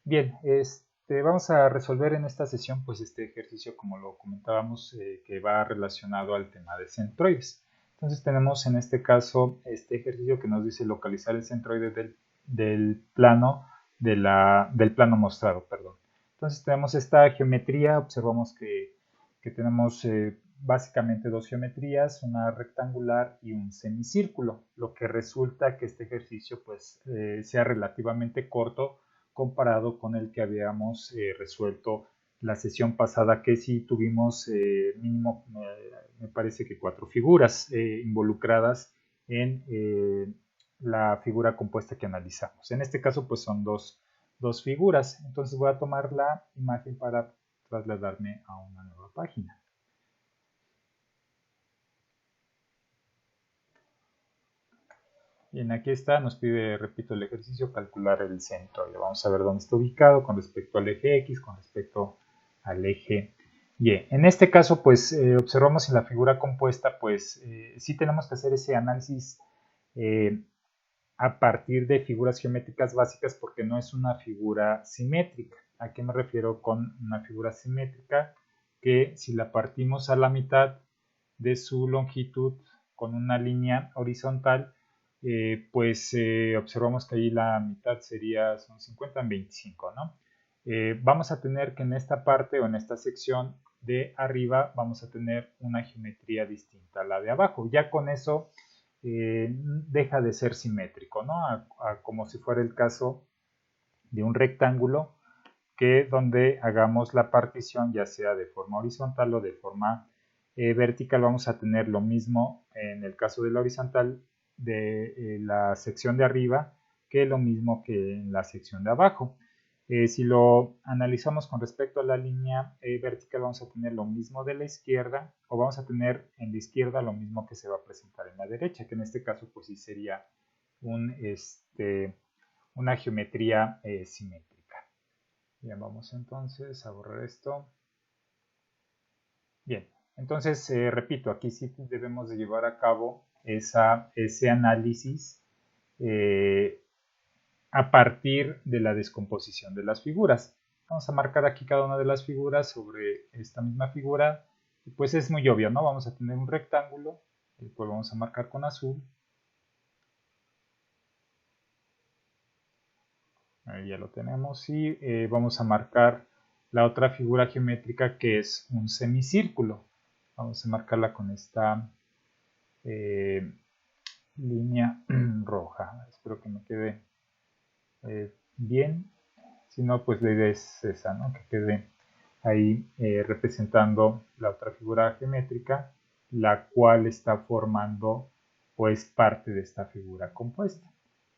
Bien, vamos a resolver en esta sesión pues este ejercicio como lo comentábamos que va relacionado al tema de centroides. Entonces tenemos en este caso este ejercicio que nos dice localizar el centroide del plano del plano mostrado, perdón. Entonces tenemos esta geometría, observamos que tenemos básicamente dos geometrías, una rectangular y un semicírculo, lo que resulta que este ejercicio pues sea relativamente corto comparado con el que habíamos resuelto la sesión pasada, que sí tuvimos mínimo, me parece que 4 figuras involucradas en la figura compuesta que analizamos. En este caso, pues son dos figuras. Entonces voy a tomar la imagen para trasladarme a una nueva página. Bien, aquí está, nos pide, repito, el ejercicio, calcular el centro. Y vamos a ver dónde está ubicado con respecto al eje X, con respecto al eje Y. En este caso, pues observamos en la figura compuesta, pues sí tenemos que hacer ese análisis eh, a partir de figuras geométricas básicas porque no es una figura simétrica. ¿A qué me refiero con una figura simétrica? Que si la partimos a la mitad de su longitud con una línea horizontal, pues observamos que ahí la mitad sería, son 50 en 25, ¿no? Vamos a tener que en esta parte o en esta sección de arriba vamos a tener una geometría distinta a la de abajo. Ya con eso deja de ser simétrico, ¿no? Como si fuera el caso de un rectángulo que donde hagamos la partición ya sea de forma horizontal o de forma vertical vamos a tener lo mismo en el caso de la horizontal de la sección de arriba que lo mismo que en la sección de abajo. Si lo analizamos con respecto a la línea vertical vamos a tener lo mismo de la izquierda o vamos a tener en la izquierda lo mismo que se va a presentar en la derecha, que en este caso pues sí sería un, una geometría simétrica. Bien, vamos entonces a borrar esto. Bien, entonces repito, aquí sí debemos de llevar a cabo ese análisis eh, a partir de la descomposición de las figuras. Vamos a marcar aquí cada una de las figuras sobre esta misma figura. Y pues es muy obvio, ¿no? Vamos a tener un rectángulo, el cual vamos a marcar con azul. Ahí ya lo tenemos. Y vamos a marcar la otra figura geométrica que es un semicírculo. Vamos a marcarla con esta eh, línea roja. Espero que me quede bien. Si no, pues la idea es esa, ¿no? Que quede ahí representando la otra figura geométrica, la cual está formando pues parte de esta figura compuesta.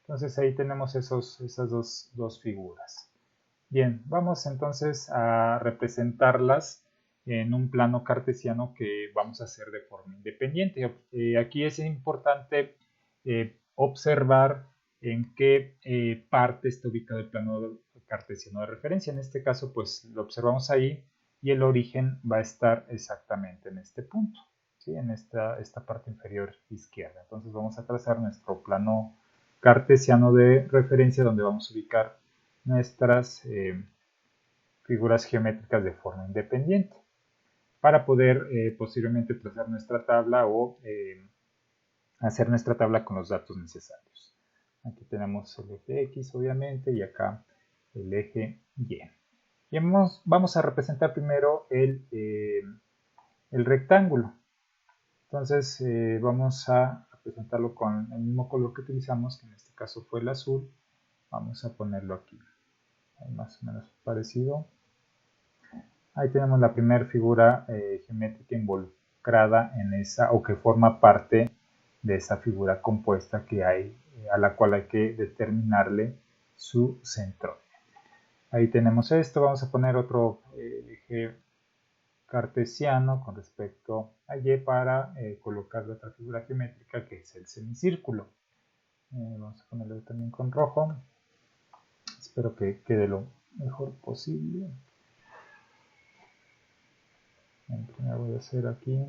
Entonces ahí tenemos esas dos figuras. Bien, vamos entonces a representarlas en un plano cartesiano que vamos a hacer de forma independiente. Aquí es importante observar en qué parte está ubicado el plano cartesiano de referencia. En este caso, pues lo observamos ahí y el origen va a estar exactamente en este punto, ¿sí? En esta parte inferior izquierda. Entonces vamos a trazar nuestro plano cartesiano de referencia donde vamos a ubicar nuestras figuras geométricas de forma independiente para poder posteriormente trazar nuestra tabla o hacer nuestra tabla con los datos necesarios. Aquí tenemos el eje X obviamente y acá el eje Y. Y vamos a representar primero el rectángulo. Entonces vamos a representarlo con el mismo color que utilizamos, que en este caso fue el azul. Vamos a ponerlo aquí, más o menos parecido. Ahí tenemos la primera figura geométrica involucrada en esa o que forma parte de esa figura compuesta que hay, a la cual hay que determinarle su centroide. Ahí tenemos esto, vamos a poner otro eje cartesiano con respecto a Y para colocar la otra figura geométrica que es el semicírculo. Vamos a ponerlo también con rojo. Espero que quede lo mejor posible. Primero voy a hacer aquí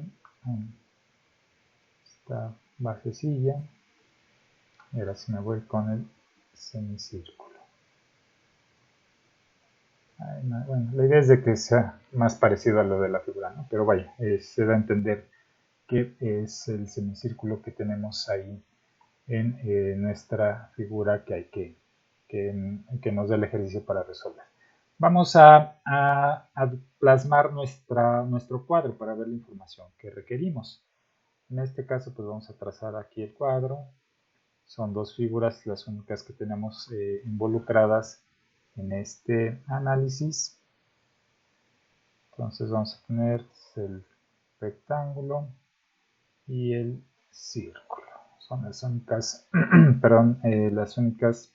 esta basecilla y ahora sí me voy con el semicírculo. Bueno, la idea es de que sea más parecido a lo de la figura, ¿no? Pero vaya, se da a entender que es el semicírculo que tenemos ahí en nuestra figura que hay que nos da el ejercicio para resolver. Vamos a plasmar nuestro cuadro para ver la información que requerimos. En este caso, pues vamos a trazar aquí el cuadro. Son dos figuras las únicas que tenemos involucradas en este análisis. Entonces vamos a tener el rectángulo y el círculo. Son las únicas, perdón, las únicas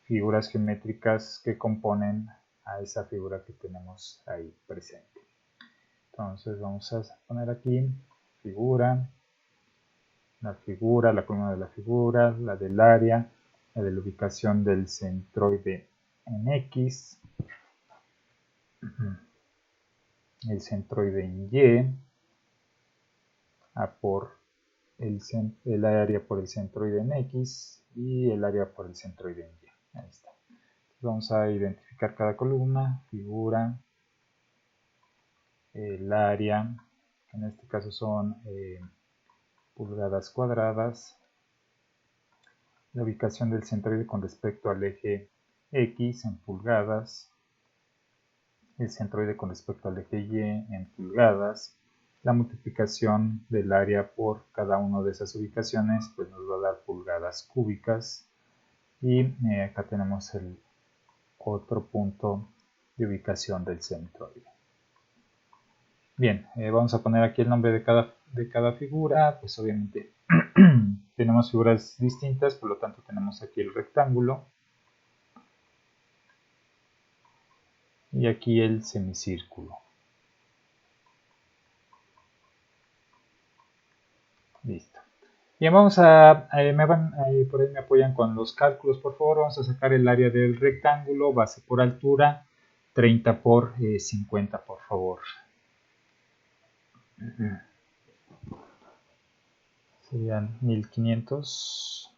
figuras geométricas que componen a esa figura que tenemos ahí presente. Entonces vamos a poner aquí figura, la columna de la figura, la del área, la de la ubicación del centroide en X, el centroide en Y, a por el área por el centroide en X y el área por el centroide en Y. Ahí está. Vamos a identificar cada columna, figura, el área, en este caso son pulgadas cuadradas, la ubicación del centroide con respecto al eje X en pulgadas, el centroide con respecto al eje Y en pulgadas, la multiplicación del área por cada una de esas ubicaciones pues nos va a dar pulgadas cúbicas y acá tenemos el otro punto de ubicación del centroide. Bien, vamos a poner aquí el nombre de cada figura, pues obviamente tenemos figuras distintas, por lo tanto tenemos aquí el rectángulo y aquí el semicírculo. Listo. Bien, vamos por ahí me apoyan con los cálculos, por favor. Vamos a sacar el área del rectángulo, base por altura, 30 por 50, por favor. Serían 1500.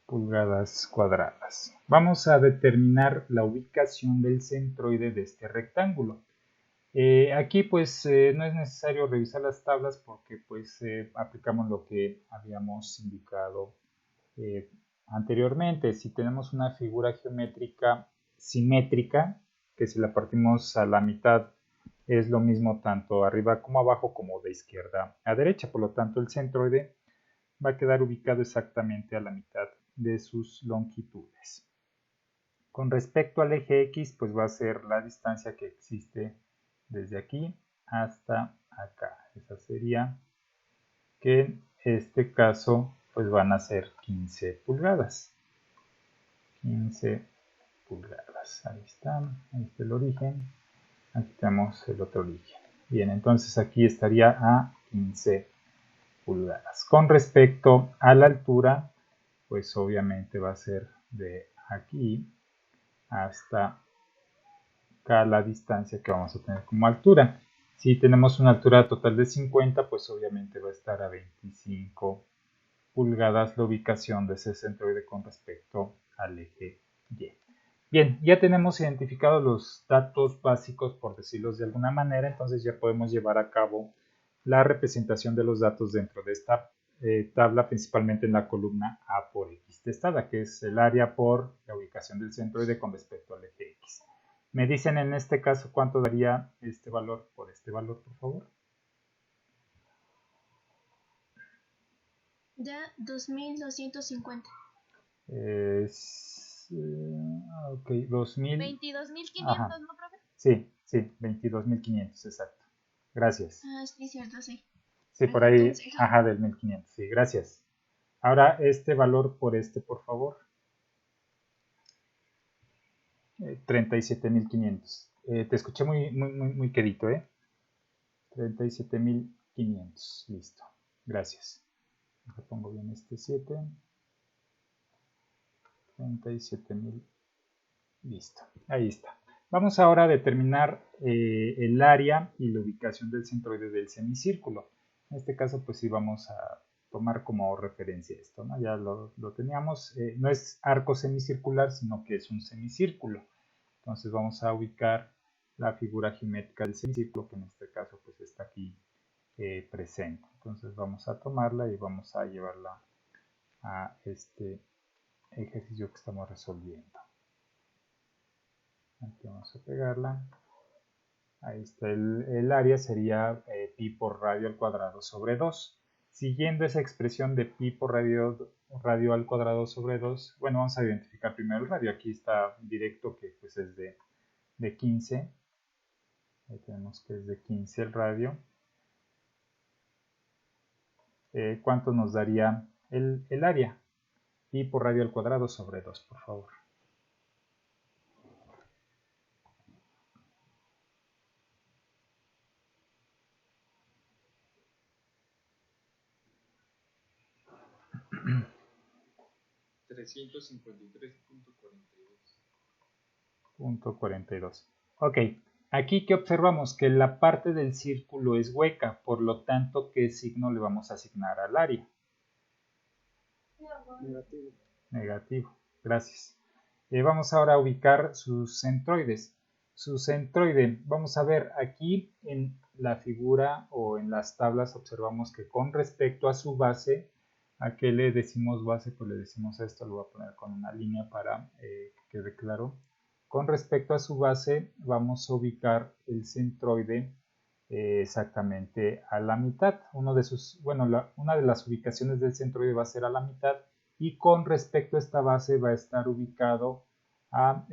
Pulgadas cuadradas. Vamos a determinar la ubicación del centroide de este rectángulo. Aquí pues no es necesario revisar las tablas porque pues aplicamos lo que habíamos indicado anteriormente. Si tenemos una figura geométrica simétrica, que si la partimos a la mitad es lo mismo tanto arriba como abajo como de izquierda a derecha, por lo tanto el centroide va a quedar ubicado exactamente a la mitad de sus longitudes. Con respecto al eje X, pues va a ser la distancia que existe desde aquí hasta acá. Esa sería que en este caso pues van a ser 15 pulgadas. 15 pulgadas. Ahí está el origen. Aquí tenemos el otro origen. Bien, entonces aquí estaría a 15 pulgadas. Con respecto a la altura, pues obviamente va a ser de aquí hasta acá la distancia que vamos a tener como altura. Si tenemos una altura total de 50, pues obviamente va a estar a 25 pulgadas la ubicación de ese centroide con respecto al eje Y. Bien, ya tenemos identificados los datos básicos, por decirlos de alguna manera, entonces ya podemos llevar a cabo la representación de los datos dentro de esta tabla, principalmente en la columna A por X testada, que es el área por la ubicación del centroide con respecto al eje X. Me dicen en este caso cuánto daría este valor por este valor, por favor. Da 2250. Ok, 2000. 22.500, ¿no, profe? Sí, 22.500, exacto. Gracias. Ah, sí, cierto, sí. Sí, Me por faltó un ahí, cero. ajá, del 1500, sí, gracias. Ahora este valor por este, por favor. 37.500. Te escuché muy quedito, ¿eh? 37.500, listo. Gracias. Le pongo bien este 7. 37.000. Listo, ahí está. Vamos ahora a determinar el área y la ubicación del centroide del semicírculo. En este caso, pues sí vamos a tomar como referencia esto, ¿no? Ya lo teníamos. No es arco semicircular, sino que es un semicírculo. Entonces vamos a ubicar la figura geométrica del semicírculo, que en este caso pues está aquí presente. Entonces vamos a tomarla y vamos a llevarla a este ejercicio que estamos resolviendo. Aquí vamos a pegarla. Ahí está el área, sería pi por radio al cuadrado sobre 2. Siguiendo esa expresión de pi por radio al cuadrado sobre 2, bueno, vamos a identificar primero el radio. Aquí está directo que pues es de 15. Ahí tenemos que es de 15 el radio. ¿Cuánto nos daría el área? Pi por radio al cuadrado sobre 2, por favor. .42. Ok, aquí que observamos que la parte del círculo es hueca, por lo tanto, ¿qué signo le vamos a asignar al área? Negativo. Negativo, gracias. Vamos ahora a ubicar sus centroides. Su centroide, vamos a ver aquí en la figura o en las tablas observamos que con respecto a su base, ¿a qué le decimos base? Pues le decimos esto, lo voy a poner con una línea para que quede claro. Con respecto a su base, vamos a ubicar el centroide exactamente a la mitad. Una de las ubicaciones del centroide va a ser a la mitad y con respecto a esta base va a estar ubicado a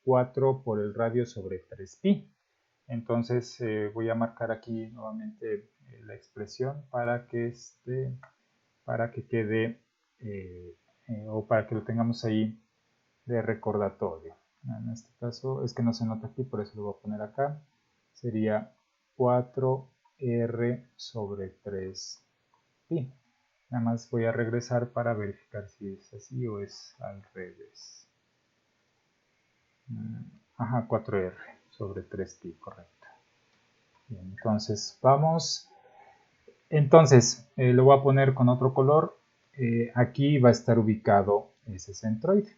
4 por el radio sobre 3pi. Entonces voy a marcar aquí nuevamente la expresión para que quede o para que lo tengamos ahí de recordatorio. En este caso es que no se nota aquí, por eso lo voy a poner acá. Sería 4r sobre 3pi. Nada más voy a regresar para verificar si es así o es al revés. Ajá, 4r sobre 3pi, correcto. Bien, entonces vamos. Entonces lo voy a poner con otro color. Aquí va a estar ubicado ese centroide.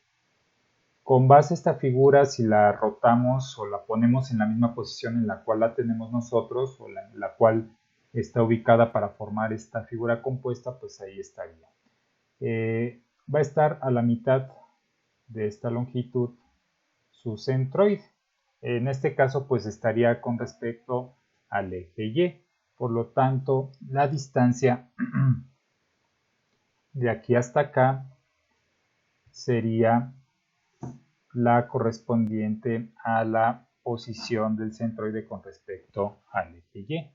Con base a esta figura, si la rotamos o la ponemos en la misma posición en la cual la tenemos nosotros o en la cual está ubicada para formar esta figura compuesta, pues ahí estaría. Va a estar a la mitad de esta longitud su centroide. En este caso, pues estaría con respecto al eje Y. Por lo tanto, la distancia de aquí hasta acá sería la correspondiente a la posición del centroide con respecto al eje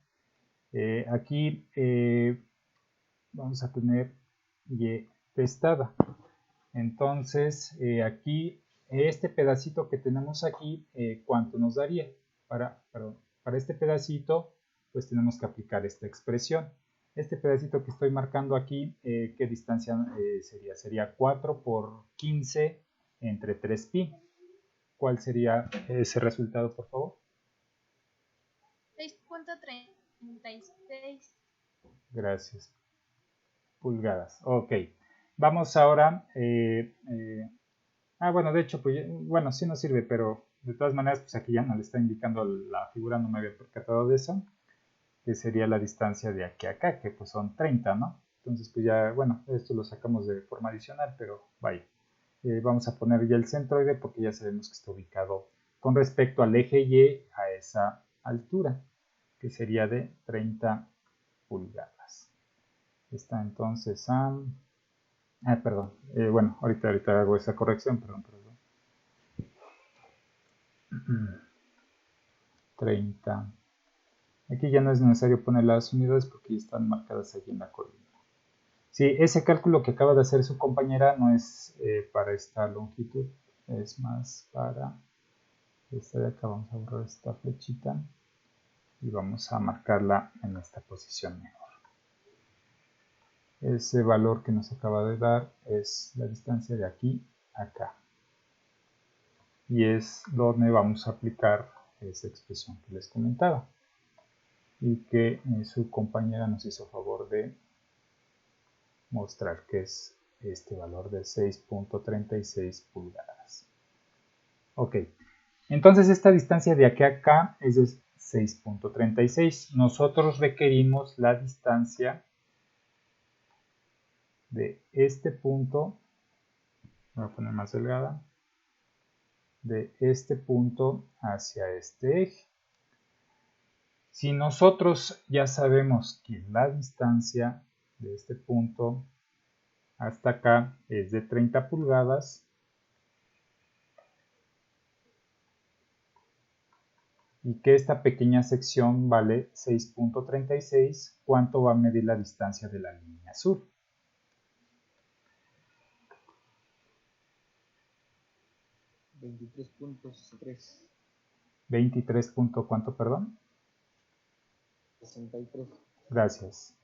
Y. Aquí vamos a tener Y testada. Entonces, aquí, este pedacito que tenemos aquí, ¿cuánto nos daría? Para este pedacito, pues tenemos que aplicar esta expresión. Este pedacito que estoy marcando aquí, ¿qué distancia sería? Sería 4 por 15 entre 3pi. ¿Cuál sería ese resultado, por favor? 6.36. Gracias. Pulgadas. Ok. Vamos ahora. Bueno, de hecho, pues, bueno, sí nos sirve, pero de todas maneras, pues aquí ya no le está indicando la figura, no me había percatado de eso, que sería la distancia de aquí a acá, que pues son 30, ¿no? Entonces, pues ya, bueno, esto lo sacamos de forma adicional, pero vaya. Vamos a poner ya el centroide porque ya sabemos que está ubicado con respecto al eje Y a esa altura, que sería de 30 pulgadas. Está entonces a... perdón. Bueno, ahorita hago esa corrección, perdón. 30. Aquí ya no es necesario poner las unidades porque ya están marcadas aquí en la columna. Sí, ese cálculo que acaba de hacer su compañera no es para esta longitud, es más para esta de acá. Vamos a borrar esta flechita y vamos a marcarla en esta posición mejor. Ese valor que nos acaba de dar es la distancia de aquí acá. Y es donde vamos a aplicar esa expresión que les comentaba y que su compañera nos hizo favor de mostrar, que es este valor de 6.36 pulgadas. Ok, entonces esta distancia de aquí a acá es de 6.36. Nosotros requerimos la distancia de este punto, voy a poner más delgada, de este punto hacia este eje. Si nosotros ya sabemos que la distancia de este punto hasta acá es de 30 pulgadas y que esta pequeña sección vale 6.36, ¿cuánto va a medir la distancia de la línea azul? 23.63. 23. ¿Cuánto, perdón? 63. Gracias.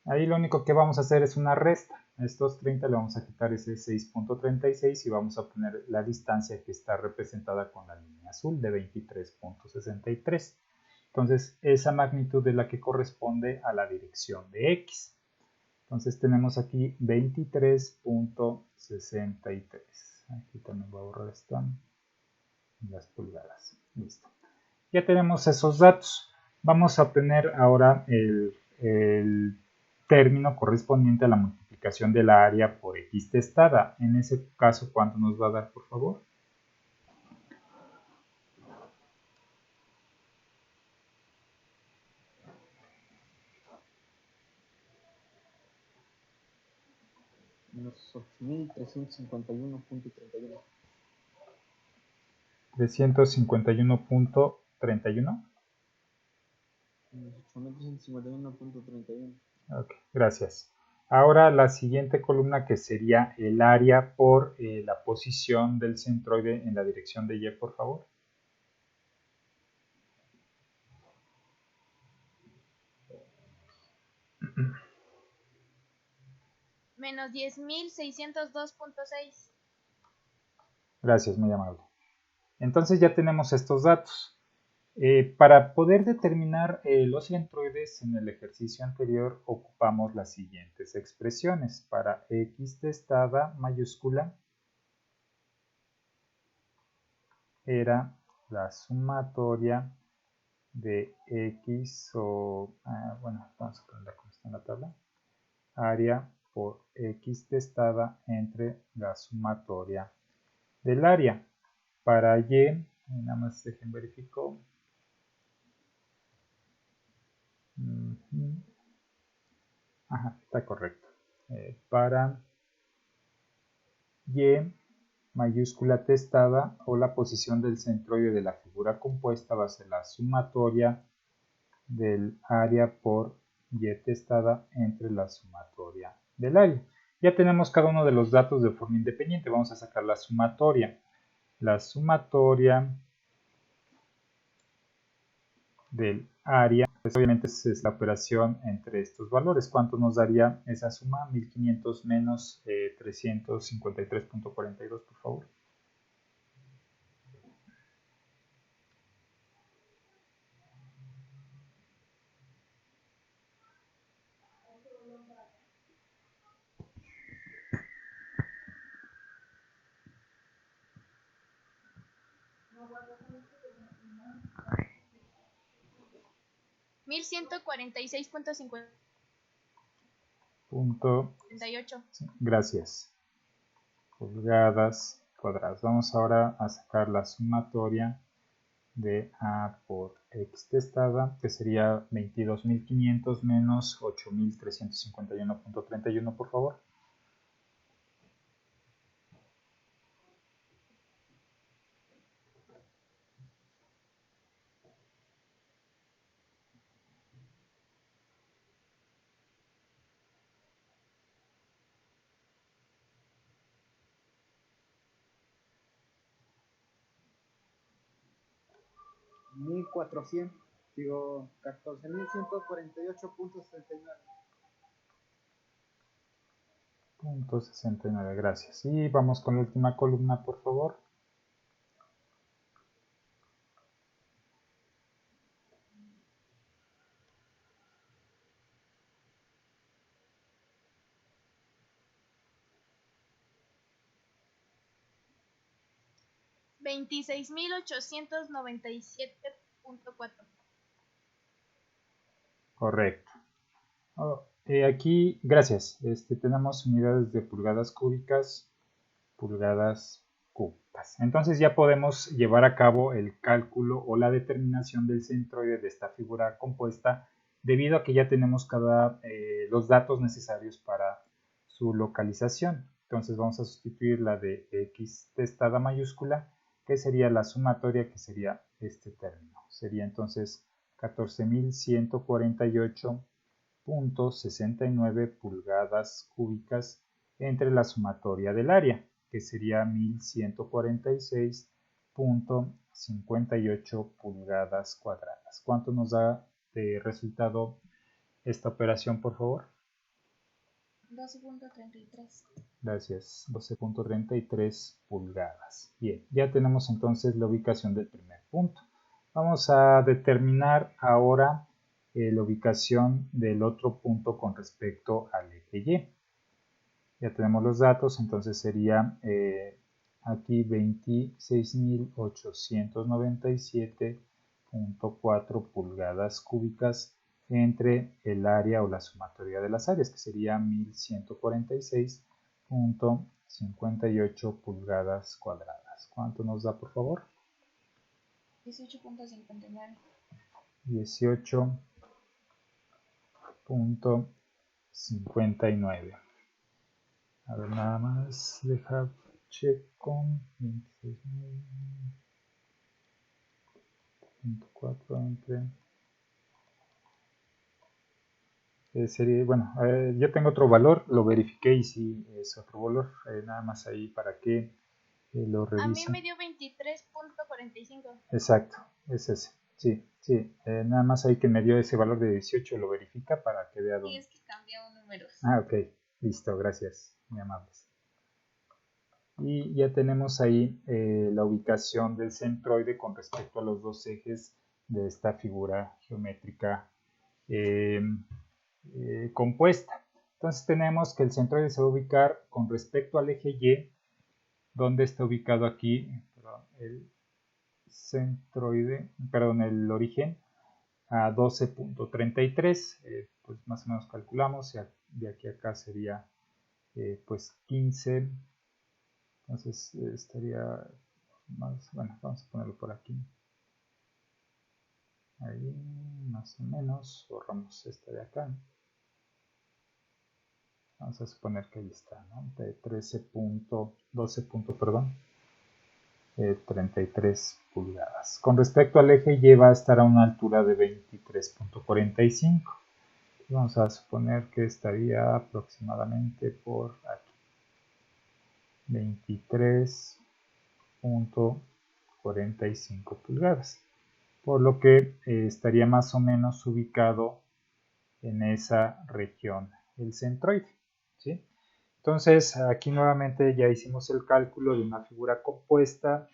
Ahí lo único que vamos a hacer es una resta. A estos 30 le vamos a quitar ese 6.36 y vamos a obtener la distancia que está representada con la línea azul de 23.63. Entonces, esa magnitud es la que corresponde a la dirección de X. Entonces, tenemos aquí 23.63. Aquí también voy a borrar esto en las pulgadas. Listo. Ya tenemos esos datos. Vamos a obtener ahora el término correspondiente a la multiplicación de la área por X testada. En ese caso, ¿cuánto nos va a dar, por favor? Unos 8.351.31. 351.31. 8.351.31. Ok, gracias. Ahora la siguiente columna, que sería el área por la posición del centroide en la dirección de Y, por favor. Menos 10.602.6. Gracias, muy amable. Entonces ya tenemos estos datos. Para poder determinar los centroides en el ejercicio anterior ocupamos las siguientes expresiones. Para X testada mayúscula era la sumatoria de X bueno, vamos a ponerla como está en la tabla, área por X testada entre la sumatoria del área. Para Y, nada más dejen verifico. Ajá, está correcto. Para Y mayúscula testada o la posición del centroide de la figura compuesta va a ser la sumatoria del área por Y testada entre la sumatoria del área. Ya tenemos cada uno de los datos de forma independiente. Vamos a sacar la sumatoria. La sumatoria del área, pues obviamente es la operación entre estos valores. ¿Cuánto nos daría esa suma? 1500 menos 353.42, por favor. $1.146.58. Gracias. Pulgadas cuadradas. Vamos ahora a sacar la sumatoria de A por X testada, que sería 22.500 menos 8.351.31, por favor. Digo, 14.148.79. .69, gracias. Y vamos con la última columna, por favor. $26,897.4. Correcto. Aquí, gracias. Tenemos unidades de pulgadas cúbicas. Entonces ya podemos llevar a cabo el cálculo o la determinación del centroide de esta figura compuesta debido a que ya tenemos los datos necesarios para su localización. Entonces vamos a sustituir la de x testada mayúscula, que sería la sumatoria, que sería este término. Sería entonces 14.148.69 pulgadas cúbicas entre la sumatoria del área, que sería 1146.58 pulgadas cuadradas. ¿Cuánto nos da de resultado esta operación, por favor? 12.33. Gracias, 12.33 pulgadas. Bien, ya tenemos entonces la ubicación del primer punto. Vamos a determinar ahora la ubicación del otro punto con respecto al eje Y. Ya tenemos los datos, entonces sería aquí 26.897.4 pulgadas cúbicas entre el área o la sumatoria de las áreas, que sería 1146.58 pulgadas cuadradas. ¿Cuánto nos da, por favor? 18.59. 18.59. A ver, nada más, deja checo. 26.4 entre... sería, bueno, yo tengo otro valor, lo verifiqué y sí es otro valor. Nada más ahí para que lo revise. A mí me dio 23.45. Exacto, es ese. Sí, sí. Nada más ahí que me dio ese valor de 18, lo verifica para que vea dónde. Sí, es que cambiaron números. Ah, ok. Listo, gracias. Muy amables. Y ya tenemos ahí la ubicación del centroide con respecto a los dos ejes de esta figura geométrica compuesta. Entonces tenemos que el centroide se va a ubicar con respecto al eje Y, donde está ubicado aquí el centroide, perdón, el origen a 12.33, pues más o menos calculamos, de aquí a acá sería pues 15, entonces estaría más, bueno, vamos a ponerlo por aquí, ahí más o menos, borramos esta de acá, vamos a suponer que ahí está, ¿no? De 33 pulgadas. Con respecto al eje Y va a estar a una altura de 23.45. Vamos a suponer que estaría aproximadamente por aquí. 23.45 pulgadas. Por lo que estaría más o menos ubicado en esa región el centroide. ¿Sí? Entonces, aquí nuevamente ya hicimos el cálculo de una figura compuesta.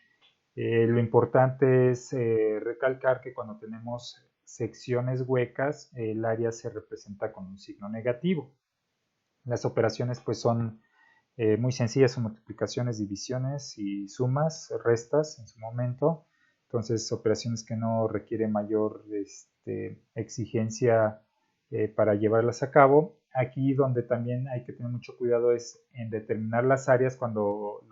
Lo importante es recalcar que cuando tenemos secciones huecas, el área se representa con un signo negativo. Las operaciones pues son muy sencillas, son multiplicaciones, divisiones y sumas, restas en su momento. Entonces, operaciones que no requieren mayor exigencia para llevarlas a cabo. Aquí donde también hay que tener mucho cuidado es en determinar las áreas cuando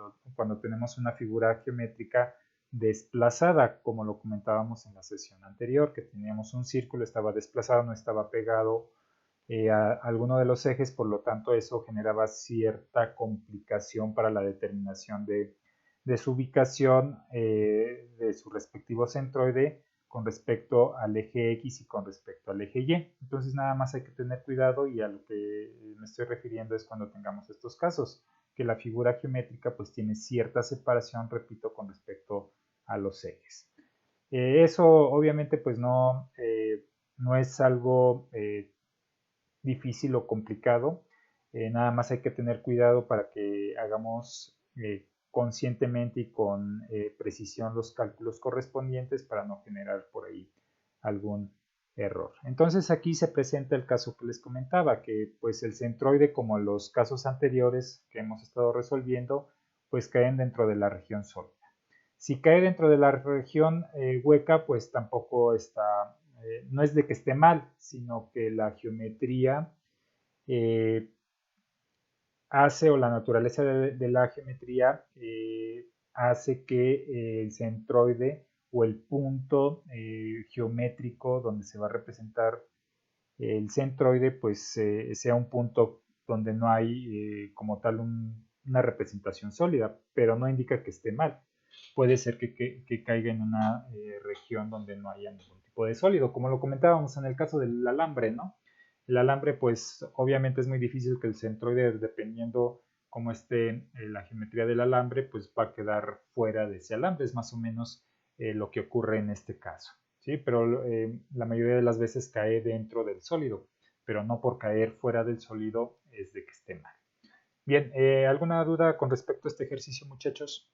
tenemos una figura geométrica desplazada, como lo comentábamos en la sesión anterior, que teníamos un círculo, estaba desplazado, no estaba pegado a alguno de los ejes, por lo tanto eso generaba cierta complicación para la determinación de su ubicación de su respectivo centroide con respecto al eje X y con respecto al eje Y. Entonces nada más hay que tener cuidado, y a lo que me estoy refiriendo es cuando tengamos estos casos, que la figura geométrica pues tiene cierta separación, repito, con respecto a los ejes. Eso obviamente pues no es algo difícil o complicado. Nada más hay que tener cuidado para que hagamos conscientemente y con precisión los cálculos correspondientes para no generar por ahí algún error. Entonces aquí se presenta el caso que les comentaba, que pues el centroide, como los casos anteriores que hemos estado resolviendo, pues caen dentro de la región sólida. Si cae dentro de la región hueca, pues tampoco está, no es de que esté mal, sino que la geometría hace, o la naturaleza de la geometría hace que el centroide o el punto geométrico donde se va a representar el centroide, pues sea un punto donde no hay como tal una representación sólida, pero no indica que esté mal. Puede ser que caiga en una región donde no haya ningún tipo de sólido, como lo comentábamos en el caso del alambre, ¿no? El alambre, pues obviamente es muy difícil que el centroide, dependiendo cómo esté la geometría del alambre, pues va a quedar fuera de ese alambre. Es más o menos lo que ocurre en este caso, ¿sí? Pero la mayoría de las veces cae dentro del sólido, pero no por caer fuera del sólido es de que esté mal. Bien, ¿alguna duda con respecto a este ejercicio, muchachos?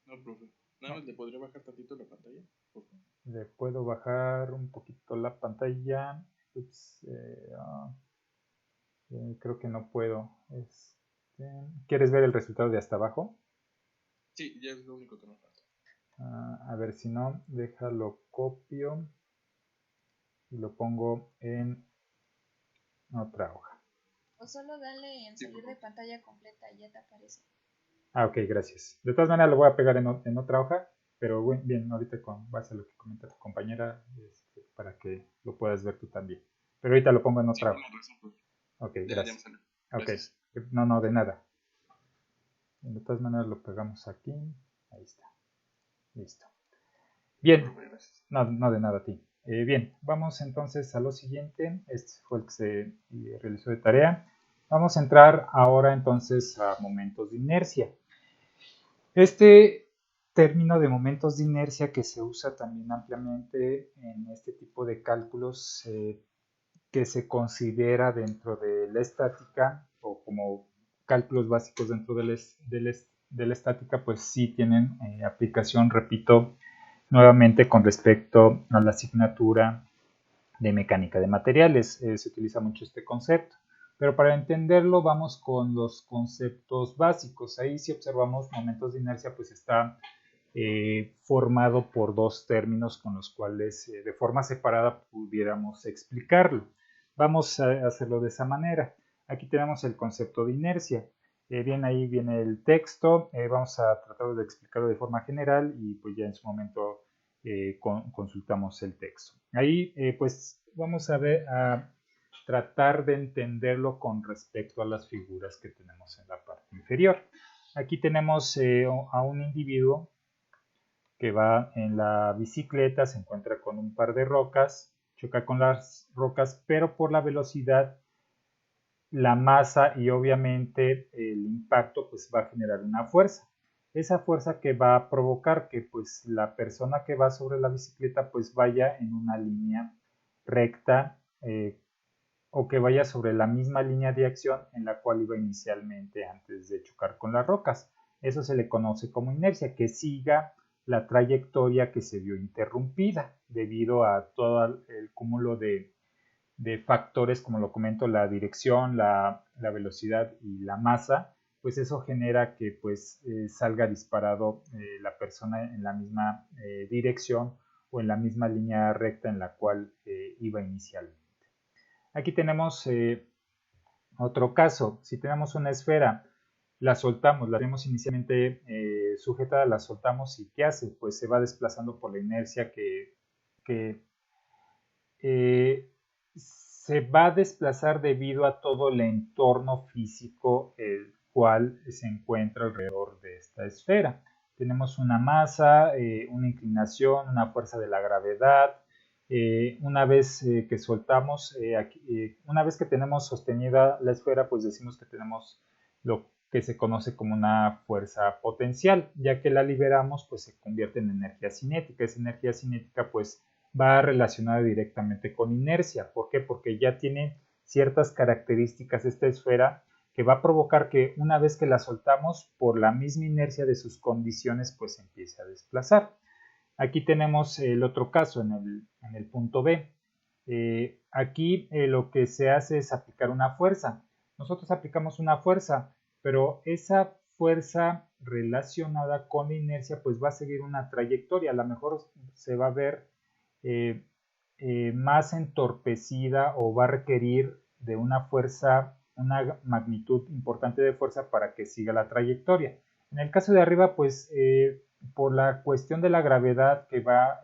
No, profe. Nada más le podría bajar tantito la pantalla, por favor. Le puedo bajar un poquito la pantalla. Ups, creo que no puedo. ¿Quieres ver el resultado de hasta abajo? Sí, ya es lo único que me falta. A ver, si no, déjalo copio y lo pongo en otra hoja. O solo dale en salir de pantalla completa y ya te aparece. Ok, gracias. De todas maneras lo voy a pegar en otra hoja, pero bien, ahorita con base a lo que comenta tu compañera, para que lo puedas ver tú también. Pero ahorita lo pongo en otra hoja. Ok, gracias. Ok, no, de nada. De todas maneras lo pegamos aquí. Ahí está. Listo. Bien, no de nada a ti. Bien, vamos entonces a lo siguiente. Este fue el que se realizó de tarea. Vamos a entrar ahora entonces a momentos de inercia. Este término de momentos de inercia, que se usa también ampliamente en este tipo de cálculos, que se considera dentro de la estática o como cálculos básicos dentro de la estática, pues sí tienen aplicación, repito, nuevamente con respecto a la asignatura de mecánica de materiales. Se utiliza mucho este concepto. Pero para entenderlo vamos con los conceptos básicos. Ahí si observamos momentos de inercia, pues está formado por dos términos con los cuales de forma separada pudiéramos explicarlo. Vamos a hacerlo de esa manera. Aquí tenemos el concepto de inercia. Bien, ahí viene el texto. Vamos a tratar de explicarlo de forma general y pues ya en su momento consultamos el texto. Ahí pues vamos a tratar de entenderlo con respecto a las figuras que tenemos en la parte inferior. Aquí tenemos a un individuo que va en la bicicleta, se encuentra con un par de rocas, choca con las rocas, pero por la velocidad, la masa y obviamente el impacto pues va a generar una fuerza. Esa fuerza que va a provocar que pues la persona que va sobre la bicicleta pues vaya en una línea recta o que vaya sobre la misma línea de acción en la cual iba inicialmente antes de chocar con las rocas. Eso se le conoce como inercia, que siga la trayectoria que se vio interrumpida debido a todo el cúmulo de factores, como lo comento, la dirección, la velocidad y la masa, pues eso genera que pues salga disparado la persona en la misma dirección o en la misma línea recta en la cual iba inicialmente. Aquí tenemos otro caso. Si tenemos una esfera, la soltamos, la tenemos inicialmente sujetada, la soltamos y ¿qué hace? Pues se va desplazando por la inercia que se va a desplazar debido a todo el entorno físico el cual se encuentra alrededor de esta esfera. Tenemos una masa, una inclinación, una fuerza de la gravedad. Una vez que soltamos, una vez que tenemos sostenida la esfera, pues decimos que tenemos que se conoce como una fuerza potencial, ya que la liberamos pues se convierte en energía cinética. Esa energía cinética pues va relacionada directamente con inercia. ¿Por qué? Porque ya tiene ciertas características esta esfera que va a provocar que una vez que la soltamos, por la misma inercia de sus condiciones, pues empiece a desplazar. Aquí tenemos el otro caso en el punto B. Aquí lo que se hace es aplicar una fuerza. Nosotros aplicamos una fuerza, pero esa fuerza relacionada con la inercia pues va a seguir una trayectoria. A lo mejor se va a ver más entorpecida o va a requerir de una fuerza, una magnitud importante de fuerza para que siga la trayectoria. En el caso de arriba, pues por la cuestión de la gravedad que va a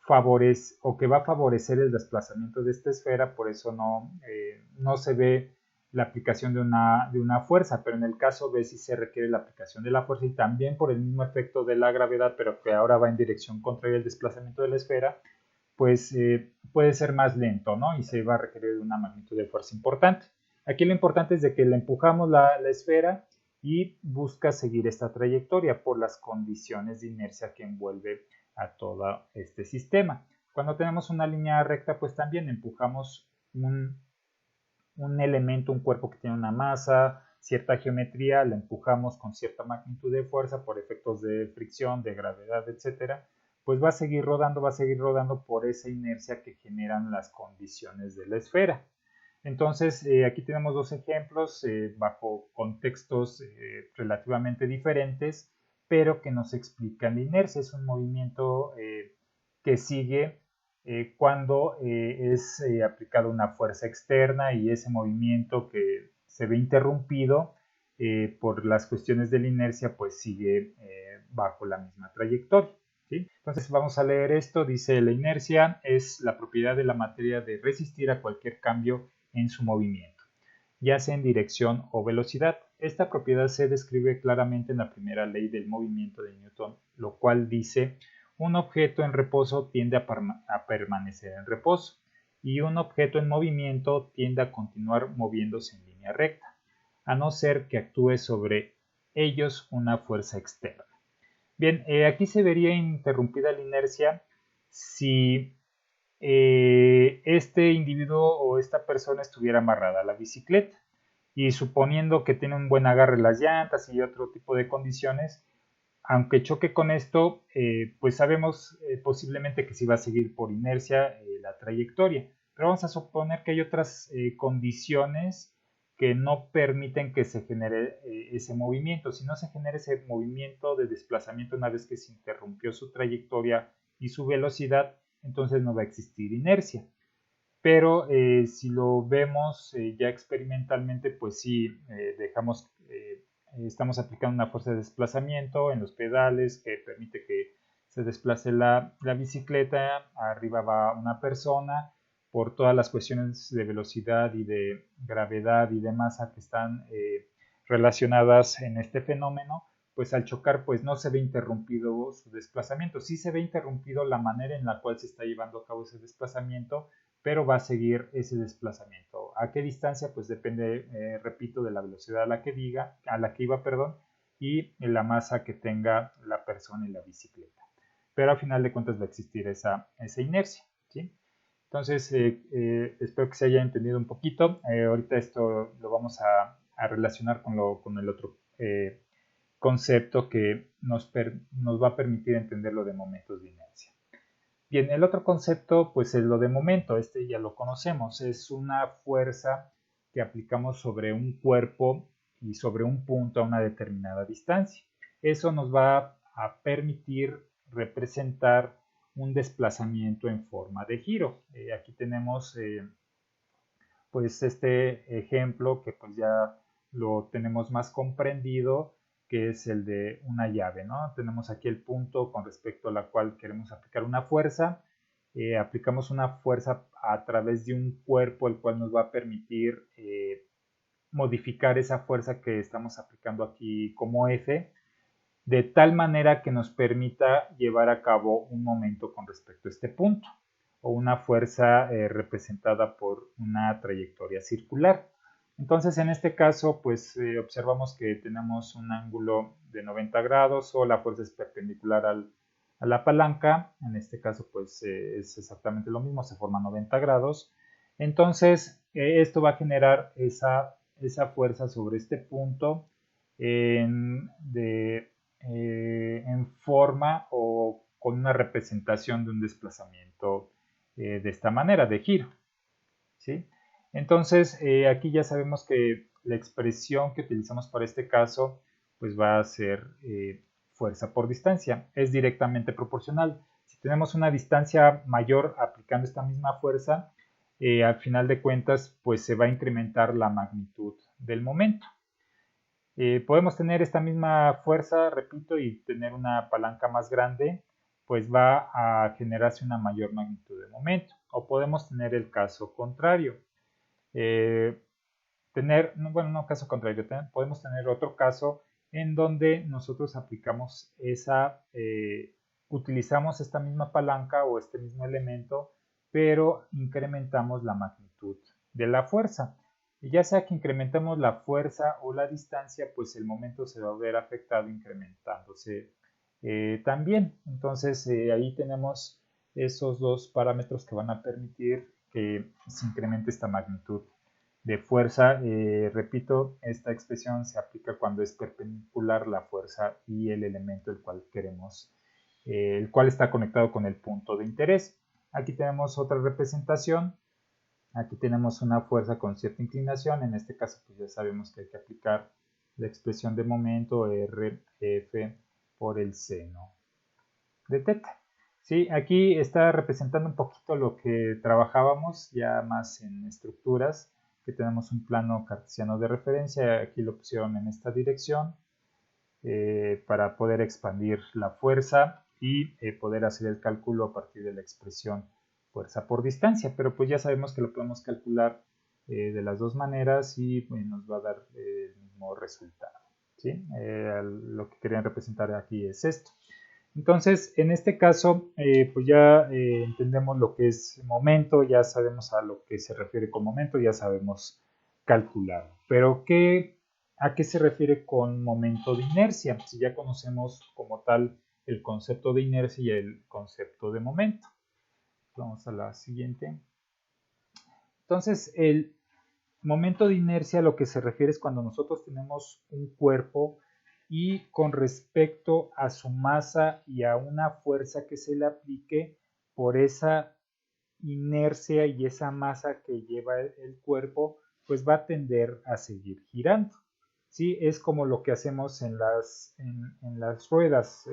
favorecer el desplazamiento de esta esfera, por eso no se ve la aplicación de una fuerza, pero en el caso B sí se requiere la aplicación de la fuerza y también por el mismo efecto de la gravedad, pero que ahora va en dirección contraria al desplazamiento de la esfera, pues puede ser más lento, ¿no? Y se va a requerir una magnitud de fuerza importante. Aquí lo importante es de que le empujamos la esfera y busca seguir esta trayectoria por las condiciones de inercia que envuelve a todo este sistema. Cuando tenemos una línea recta, pues también empujamos un elemento, un cuerpo que tiene una masa, cierta geometría, la empujamos con cierta magnitud de fuerza por efectos de fricción, de gravedad, etcétera, pues va a seguir rodando por esa inercia que generan las condiciones de la esfera. Entonces, aquí tenemos dos ejemplos bajo contextos relativamente diferentes, pero que nos explican la inercia. Es un movimiento que sigue cuando es aplicada una fuerza externa y ese movimiento que se ve interrumpido por las cuestiones de la inercia, pues sigue bajo la misma trayectoria. ¿Sí? Entonces vamos a leer esto. Dice: la inercia es la propiedad de la materia de resistir a cualquier cambio en su movimiento, ya sea en dirección o velocidad. Esta propiedad se describe claramente en la primera ley del movimiento de Newton, lo cual dice: un objeto en reposo tiende a permanecer en reposo y un objeto en movimiento tiende a continuar moviéndose en línea recta, a no ser que actúe sobre ellos una fuerza externa. Bien, aquí se vería interrumpida la inercia si este individuo o esta persona estuviera amarrada a la bicicleta y suponiendo que tiene un buen agarre en las llantas y otro tipo de condiciones, aunque choque con esto, pues sabemos posiblemente que sí va a seguir por inercia la trayectoria, pero vamos a suponer que hay otras condiciones que no permiten que se genere ese movimiento. Si no se genera ese movimiento de desplazamiento una vez que se interrumpió su trayectoria y su velocidad, entonces no va a existir inercia. Pero si lo vemos ya experimentalmente, pues sí, estamos aplicando una fuerza de desplazamiento en los pedales que permite que se desplace la bicicleta. Arriba va una persona. Por todas las cuestiones de velocidad y de gravedad y de masa que están relacionadas en este fenómeno, pues al chocar pues no se ve interrumpido su desplazamiento. Sí se ve interrumpido la manera en la cual se está llevando a cabo ese desplazamiento, pero va a seguir ese desplazamiento. ¿A qué distancia? Pues depende, repito, de la velocidad a la que iba, y la masa que tenga la persona en la bicicleta. Pero al final de cuentas va a existir esa inercia, ¿sí? Entonces, espero que se haya entendido un poquito. Ahorita esto lo vamos a relacionar con el otro concepto que nos va a permitir entender lo de momentos de inercia. Bien, el otro concepto pues es lo de momento. Este ya lo conocemos. Es una fuerza que aplicamos sobre un cuerpo y sobre un punto a una determinada distancia. Eso nos va a permitir representar un desplazamiento en forma de giro. Aquí tenemos pues este ejemplo que pues ya lo tenemos más comprendido, que es el de una llave, ¿no? Tenemos aquí el punto con respecto a la cual queremos aplicar una fuerza. Aplicamos una fuerza a través de un cuerpo, el cual nos va a permitir modificar esa fuerza que estamos aplicando aquí como F, de tal manera que nos permita llevar a cabo un momento con respecto a este punto, o una fuerza representada por una trayectoria circular. Entonces, en este caso, pues observamos que tenemos un ángulo de 90 grados o la fuerza es perpendicular a la palanca. En este caso, pues es exactamente lo mismo, se forma 90 grados. Entonces, esto va a generar esa fuerza sobre este punto en forma o con una representación de un desplazamiento de esta manera, de giro, ¿sí? Entonces, aquí ya sabemos que la expresión que utilizamos para este caso, pues va a ser fuerza por distancia. Es directamente proporcional. Si tenemos una distancia mayor aplicando esta misma fuerza, al final de cuentas, pues se va a incrementar la magnitud del momento. Podemos tener esta misma fuerza, repito, y tener una palanca más grande, pues va a generarse una mayor magnitud de momento. O podemos tener el caso contrario. No caso contrario, podemos tener otro caso en donde nosotros aplicamos utilizamos esta misma palanca o este mismo elemento, pero incrementamos la magnitud de la fuerza. Y ya sea que incrementemos la fuerza o la distancia, pues el momento se va a ver afectado incrementándose también. Entonces ahí tenemos esos dos parámetros que van a permitir que se incremente esta magnitud de fuerza. Repito, esta expresión se aplica cuando es perpendicular la fuerza y el elemento el cual está conectado con el punto de interés. Aquí tenemos otra representación. Aquí tenemos una fuerza con cierta inclinación. En este caso, pues ya sabemos que hay que aplicar la expresión de momento RF por el seno de teta. Sí, aquí está representando un poquito lo que trabajábamos ya más en estructuras, que tenemos un plano cartesiano de referencia. Aquí lo pusieron en esta dirección para poder expandir la fuerza y poder hacer el cálculo a partir de la expresión fuerza por distancia, pero pues ya sabemos que lo podemos calcular de las dos maneras y pues, nos va a dar el mismo resultado, ¿sí? Lo que querían representar aquí es esto. Entonces, en este caso, pues ya entendemos lo que es momento, ya sabemos a lo que se refiere con momento, ya sabemos calcular. Pero, ¿a qué se refiere con momento de inercia? Si ya conocemos como tal el concepto de inercia y el concepto de momento. Vamos a la siguiente. Entonces, el momento de inercia lo que se refiere es cuando nosotros tenemos un cuerpo y con respecto a su masa y a una fuerza que se le aplique por esa inercia y esa masa que lleva el cuerpo, pues va a tender a seguir girando. ¿Sí? Es como lo que hacemos en las ruedas.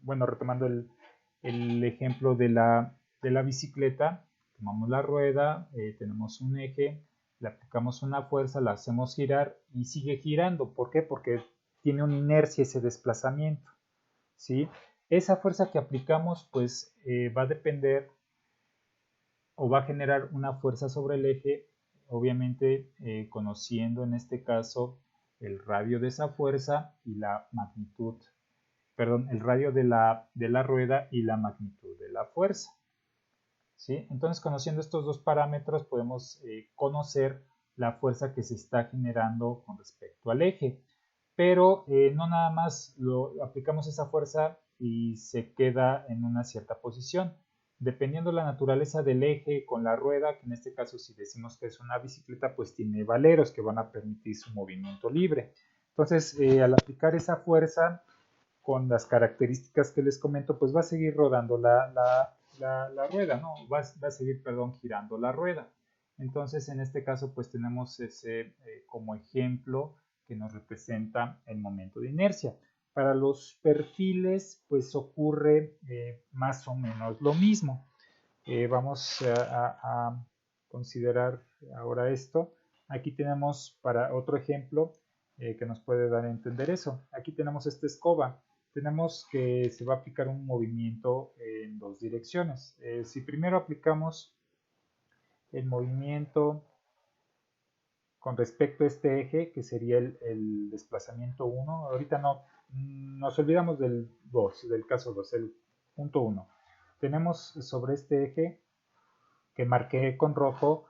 Bueno, retomando el ejemplo de la bicicleta, tomamos la rueda, tenemos un eje, le aplicamos una fuerza, la hacemos girar y sigue girando. ¿Por qué? Porque tiene una inercia ese desplazamiento, ¿sí? Esa fuerza que aplicamos pues va a depender o va a generar una fuerza sobre el eje, obviamente conociendo en este caso el radio de esa fuerza y la magnitud, perdón, el radio de la rueda y la magnitud de la fuerza. ¿Sí? Entonces, conociendo estos dos parámetros, podemos conocer la fuerza que se está generando con respecto al eje. Pero no nada más aplicamos esa fuerza y se queda en una cierta posición. Dependiendo la naturaleza del eje con la rueda, que en este caso si decimos que es una bicicleta, pues tiene valeros que van a permitir su movimiento libre. Entonces, al aplicar esa fuerza con las características que les comento, pues va a seguir rodando la rueda, ¿no? Va a seguir, perdón, girando la rueda. Entonces, en este caso, pues tenemos ese como ejemplo que nos representa el momento de inercia. Para los perfiles, pues ocurre más o menos lo mismo. Vamos a considerar ahora esto. Aquí tenemos para otro ejemplo que nos puede dar a entender eso. Aquí tenemos esta escoba. Tenemos que se va a aplicar un movimiento en dos direcciones. Si primero aplicamos el movimiento con respecto a este eje, que sería el desplazamiento 1, ahorita no nos olvidamos del 2, del caso 2, el punto 1. Tenemos sobre este eje que marqué con rojo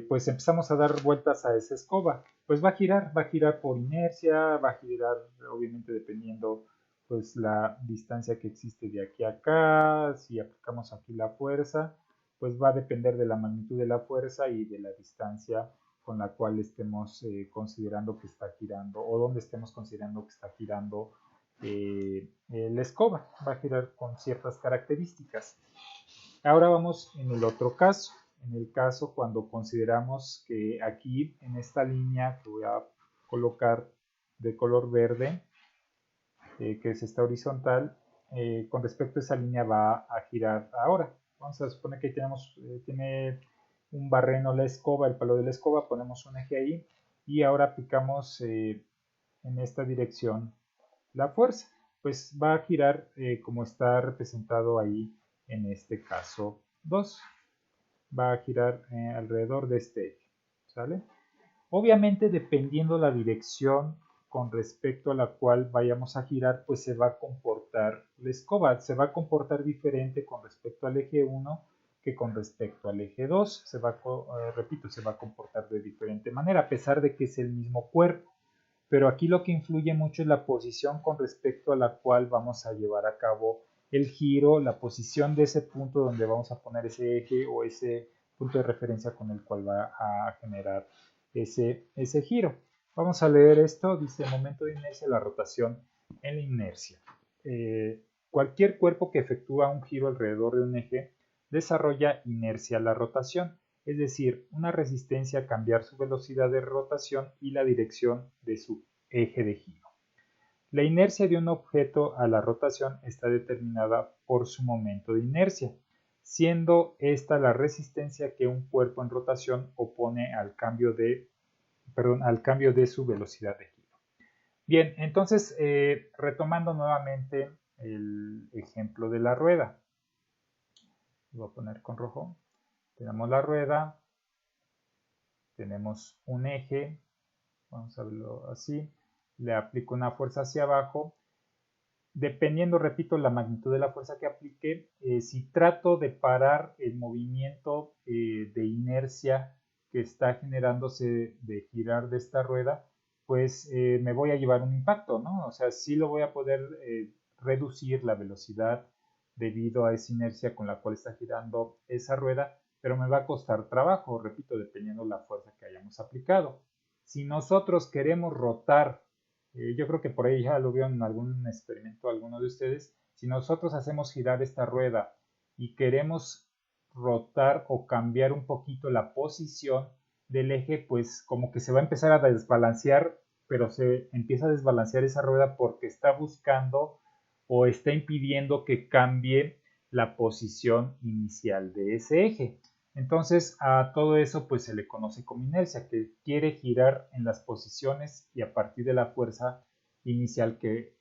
pues empezamos a dar vueltas a esa escoba. Pues va a girar por inercia, va a girar obviamente dependiendo pues la distancia que existe de aquí a acá. Si aplicamos aquí la fuerza, pues va a depender de la magnitud de la fuerza y de la distancia con la cual estemos considerando que está girando, o donde estemos considerando que está girando la escoba. Va a girar con ciertas características. Ahora vamos en el otro caso. En el caso cuando consideramos que aquí en esta línea que voy a colocar de color verde, que es esta horizontal, con respecto a esa línea va a girar ahora. Vamos a suponer que tiene un barreno la escoba, el palo de la escoba, ponemos un eje ahí y ahora aplicamos en esta dirección la fuerza. Pues va a girar como está representado ahí en este caso 2. Va a girar alrededor de este eje, ¿sale? Obviamente, dependiendo la dirección con respecto a la cual vayamos a girar, pues se va a comportar la escoba. Se va a comportar diferente con respecto al eje 1 que con respecto al eje 2. Repito, se va a comportar de diferente manera, a pesar de que es el mismo cuerpo. Pero aquí lo que influye mucho es la posición con respecto a la cual vamos a llevar a cabo el giro, la posición de ese punto donde vamos a poner ese eje o ese punto de referencia con el cual va a generar ese giro. Vamos a leer esto, dice momento de inercia, la rotación en la inercia. Cualquier cuerpo que efectúa un giro alrededor de un eje desarrolla inercia a la rotación, es decir, una resistencia a cambiar su velocidad de rotación y la dirección de su eje de giro. La inercia de un objeto a la rotación está determinada por su momento de inercia, siendo esta la resistencia que un cuerpo en rotación opone al cambio de su velocidad de giro. Bien, entonces retomando nuevamente el ejemplo de la rueda. Voy a poner con rojo. Tenemos la rueda, tenemos un eje, vamos a verlo así, le aplico una fuerza hacia abajo. Dependiendo, repito, la magnitud de la fuerza que aplique, si trato de parar el movimiento de inercia que está generándose de girar de esta rueda, pues me voy a llevar un impacto, ¿no? O sea, sí lo voy a poder reducir la velocidad debido a esa inercia con la cual está girando esa rueda, pero me va a costar trabajo, repito, dependiendo la fuerza que hayamos aplicado. Si nosotros queremos rotar, yo creo que por ahí ya lo vieron en algún experimento alguno de ustedes, si nosotros hacemos girar esta rueda y queremos rotar o cambiar un poquito la posición del eje, pues como que se va a empezar a desbalancear, pero se empieza a desbalancear esa rueda porque está buscando o está impidiendo que cambie la posición inicial de ese eje. Entonces a todo eso pues se le conoce como inercia, que quiere girar en las posiciones y a partir de la fuerza inicial que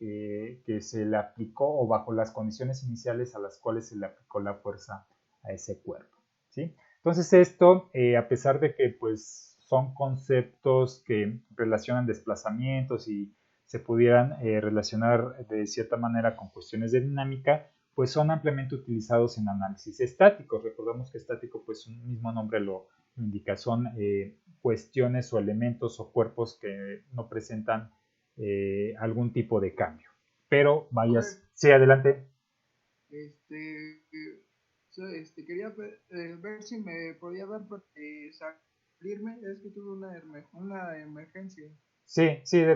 se le aplicó o bajo las condiciones iniciales a las cuales se le aplicó la fuerza a ese cuerpo, ¿sí? Entonces esto, a pesar de que pues son conceptos que relacionan desplazamientos y se pudieran relacionar de cierta manera con cuestiones de dinámica, pues son ampliamente utilizados en análisis estáticos. Recordemos que estático, pues un mismo nombre lo indica, son cuestiones o elementos o cuerpos que no presentan algún tipo de cambio. Pero vayas, sí, adelante. Quería ver si me podía dar para salirme, es que tuve una emergencia. Sí, sí, de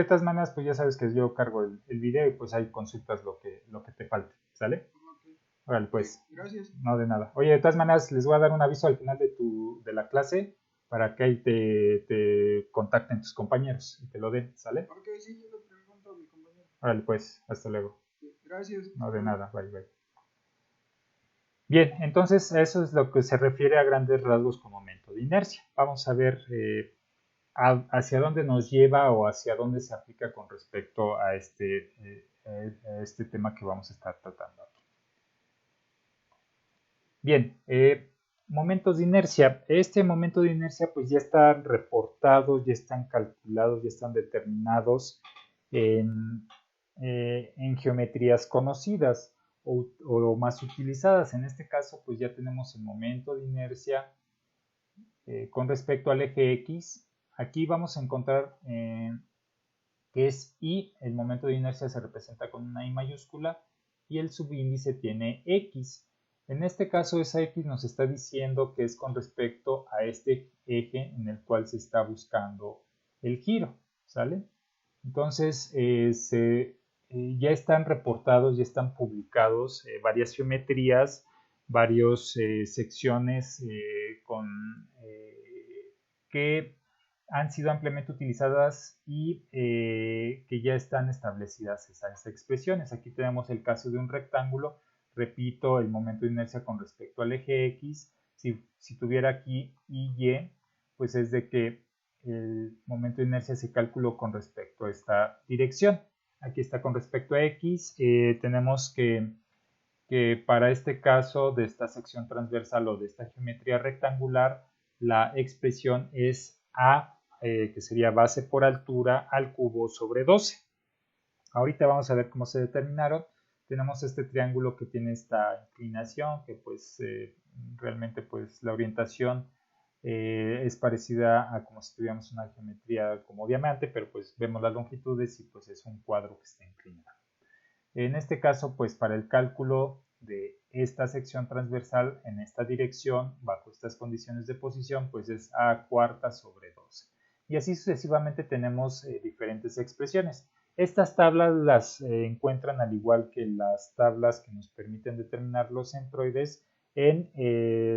todas maneras, pues ya sabes que yo cargo el video y pues ahí consultas lo que te falte, ¿sale? Okay. Órale, pues. Gracias. No, de nada. Oye, de todas maneras, les voy a dar un aviso al final de la clase para que ahí te contacten tus compañeros y te lo den, ¿sale? Ok, sí, yo le pregunto a mi compañero. Órale, pues, hasta luego. Gracias. No, de nada, bye, bye. Bien, entonces eso es lo que se refiere a grandes rasgos con momento de inercia. Vamos a ver hacia dónde nos lleva o hacia dónde se aplica con respecto a este tema que vamos a estar tratando aquí. Bien, momentos de inercia. Este momento de inercia pues ya están reportados, ya están calculados, ya están determinados en geometrías conocidas o más utilizadas. En este caso, pues ya tenemos el momento de inercia con respecto al eje X. Aquí vamos a encontrar que es I, el momento de inercia se representa con una I mayúscula y el subíndice tiene X. En este caso esa X nos está diciendo que es con respecto a este eje en el cual se está buscando el giro, ¿sale? Entonces ya están reportados, ya están publicados varias geometrías, varias secciones que han sido ampliamente utilizadas y que ya están establecidas esas expresiones. Aquí tenemos el caso de un rectángulo, repito, el momento de inercia con respecto al eje X. Si tuviera aquí Y, pues es de que el momento de inercia se calculó con respecto a esta dirección. Aquí está con respecto a X. Tenemos que para este caso de esta sección transversal o de esta geometría rectangular, la expresión es A, que sería base por altura al cubo sobre 12. Ahorita vamos a ver cómo se determinaron. Tenemos este triángulo que tiene esta inclinación, que pues realmente pues la orientación es parecida a como si tuviéramos una geometría como diamante, pero pues vemos las longitudes y pues es un cuadro que está inclinado. En este caso, pues para el cálculo de esta sección transversal en esta dirección, bajo estas condiciones de posición, pues es A cuarta sobre 12. Y así sucesivamente tenemos diferentes expresiones. Estas tablas las encuentran al igual que las tablas que nos permiten determinar los centroides en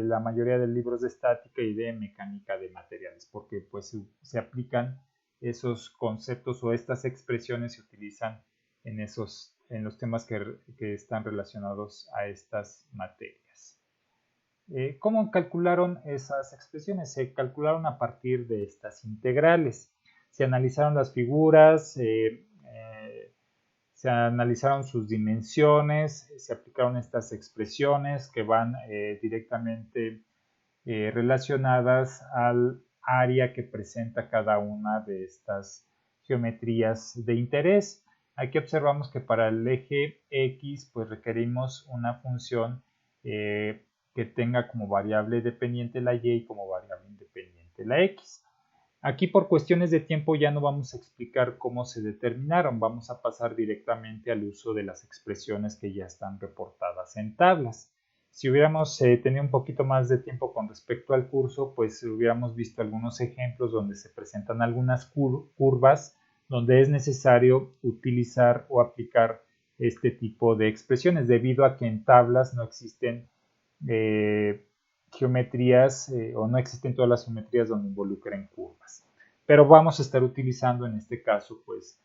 la mayoría de libros de estática y de mecánica de materiales, porque pues se aplican esos conceptos o estas expresiones se utilizan en los temas que están relacionados a estas materias. ¿Cómo calcularon esas expresiones? Se calcularon a partir de estas integrales. Se analizaron las figuras, se analizaron sus dimensiones, se aplicaron estas expresiones que van directamente relacionadas al área que presenta cada una de estas geometrías de interés. Aquí observamos que para el eje X pues requerimos una función que tenga como variable dependiente la Y y como variable independiente la X. Aquí por cuestiones de tiempo ya no vamos a explicar cómo se determinaron, vamos a pasar directamente al uso de las expresiones que ya están reportadas en tablas. Si hubiéramos tenido un poquito más de tiempo con respecto al curso, pues hubiéramos visto algunos ejemplos donde se presentan algunas curvas donde es necesario utilizar o aplicar este tipo de expresiones debido a que en tablas no existen geometrías o no existen todas las geometrías donde involucren curvas. Pero vamos a estar utilizando en este caso pues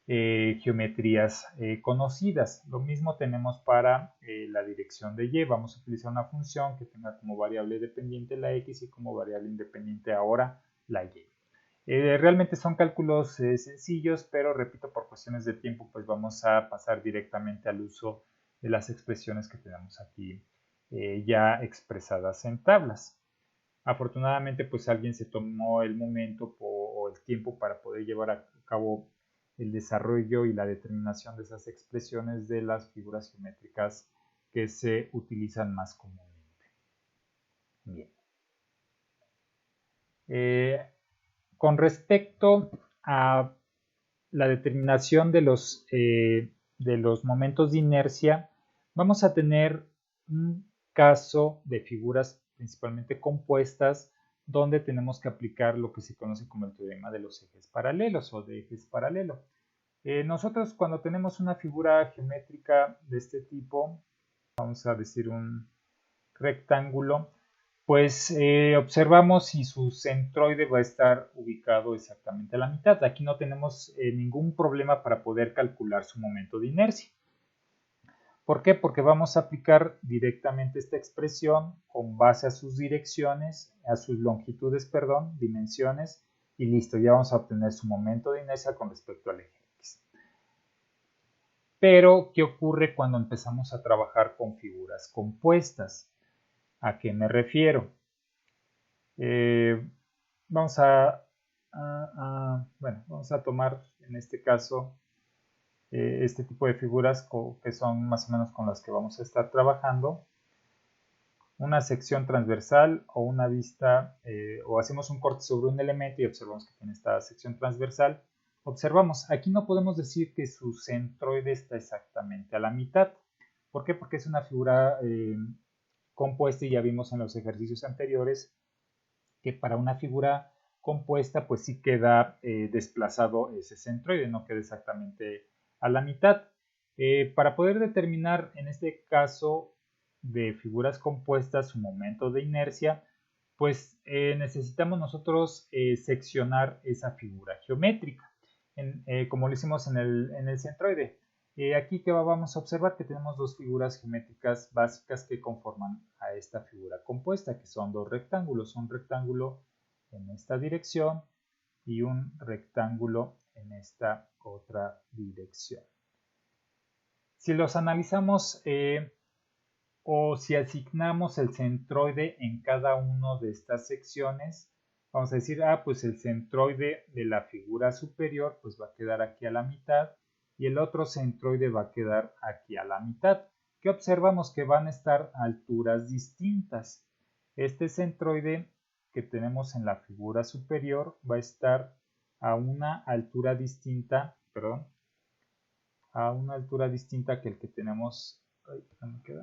geometrías conocidas. Lo mismo tenemos para la dirección de Y. Vamos a utilizar una función que tenga como variable dependiente la X y como variable independiente ahora la Y. Realmente son cálculos sencillos, pero repito, por cuestiones de tiempo, pues vamos a pasar directamente al uso de las expresiones que tenemos aquí ya expresadas en tablas. Afortunadamente, pues alguien se tomó el momento o el tiempo para poder llevar a cabo el desarrollo y la determinación de esas expresiones de las figuras geométricas que se utilizan más comúnmente. Bien. Con respecto a la determinación de los momentos de inercia, vamos a tener un caso de figuras principalmente compuestas donde tenemos que aplicar lo que se conoce como el teorema de los ejes paralelos o de ejes paralelos. Nosotros cuando tenemos una figura geométrica de este tipo, vamos a decir un rectángulo, pues observamos si su centroide va a estar ubicado exactamente a la mitad. Aquí no tenemos ningún problema para poder calcular su momento de inercia. ¿Por qué? Porque vamos a aplicar directamente esta expresión con base a sus direcciones, a sus longitudes, perdón, dimensiones, y listo, ya vamos a obtener su momento de inercia con respecto al eje X. Pero, ¿qué ocurre cuando empezamos a trabajar con figuras compuestas? ¿A qué me refiero? Vamos a tomar en este caso este tipo de figuras que son más o menos con las que vamos a estar trabajando. Una sección transversal o una vista, o hacemos un corte sobre un elemento y observamos que tiene esta sección transversal. Observamos, aquí no podemos decir que su centroide está exactamente a la mitad. ¿Por qué? Porque es una figura compuesta y ya vimos en los ejercicios anteriores que para una figura compuesta pues sí queda desplazado ese centroide, no queda exactamente a la mitad. Para poder determinar en este caso de figuras compuestas su momento de inercia, pues necesitamos nosotros seccionar esa figura geométrica, como lo hicimos en el centroide. Aquí que vamos a observar que tenemos dos figuras geométricas básicas que conforman a esta figura compuesta, que son dos rectángulos, un rectángulo en esta dirección y un rectángulo en esta otra dirección. Si los analizamos o si asignamos el centroide en cada una de estas secciones, vamos a decir, pues el centroide de la figura superior pues va a quedar aquí a la mitad y el otro centroide va a quedar aquí a la mitad. ¿Qué observamos? Que van a estar a alturas distintas. Este centroide que tenemos en la figura superior va a estar a una altura distinta, a una altura distinta que el que tenemos, que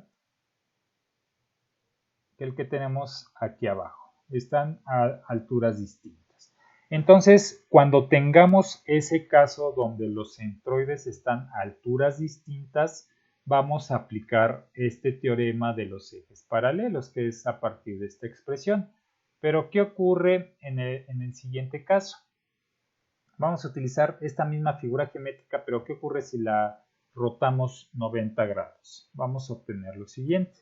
el que tenemos aquí abajo. Están a alturas distintas. Entonces, cuando tengamos ese caso donde los centroides están a alturas distintas, vamos a aplicar este teorema de los ejes paralelos, que es a partir de esta expresión. Pero, ¿qué ocurre en el siguiente caso? Vamos a utilizar esta misma figura geométrica, pero ¿qué ocurre si la rotamos 90 grados? Vamos a obtener lo siguiente.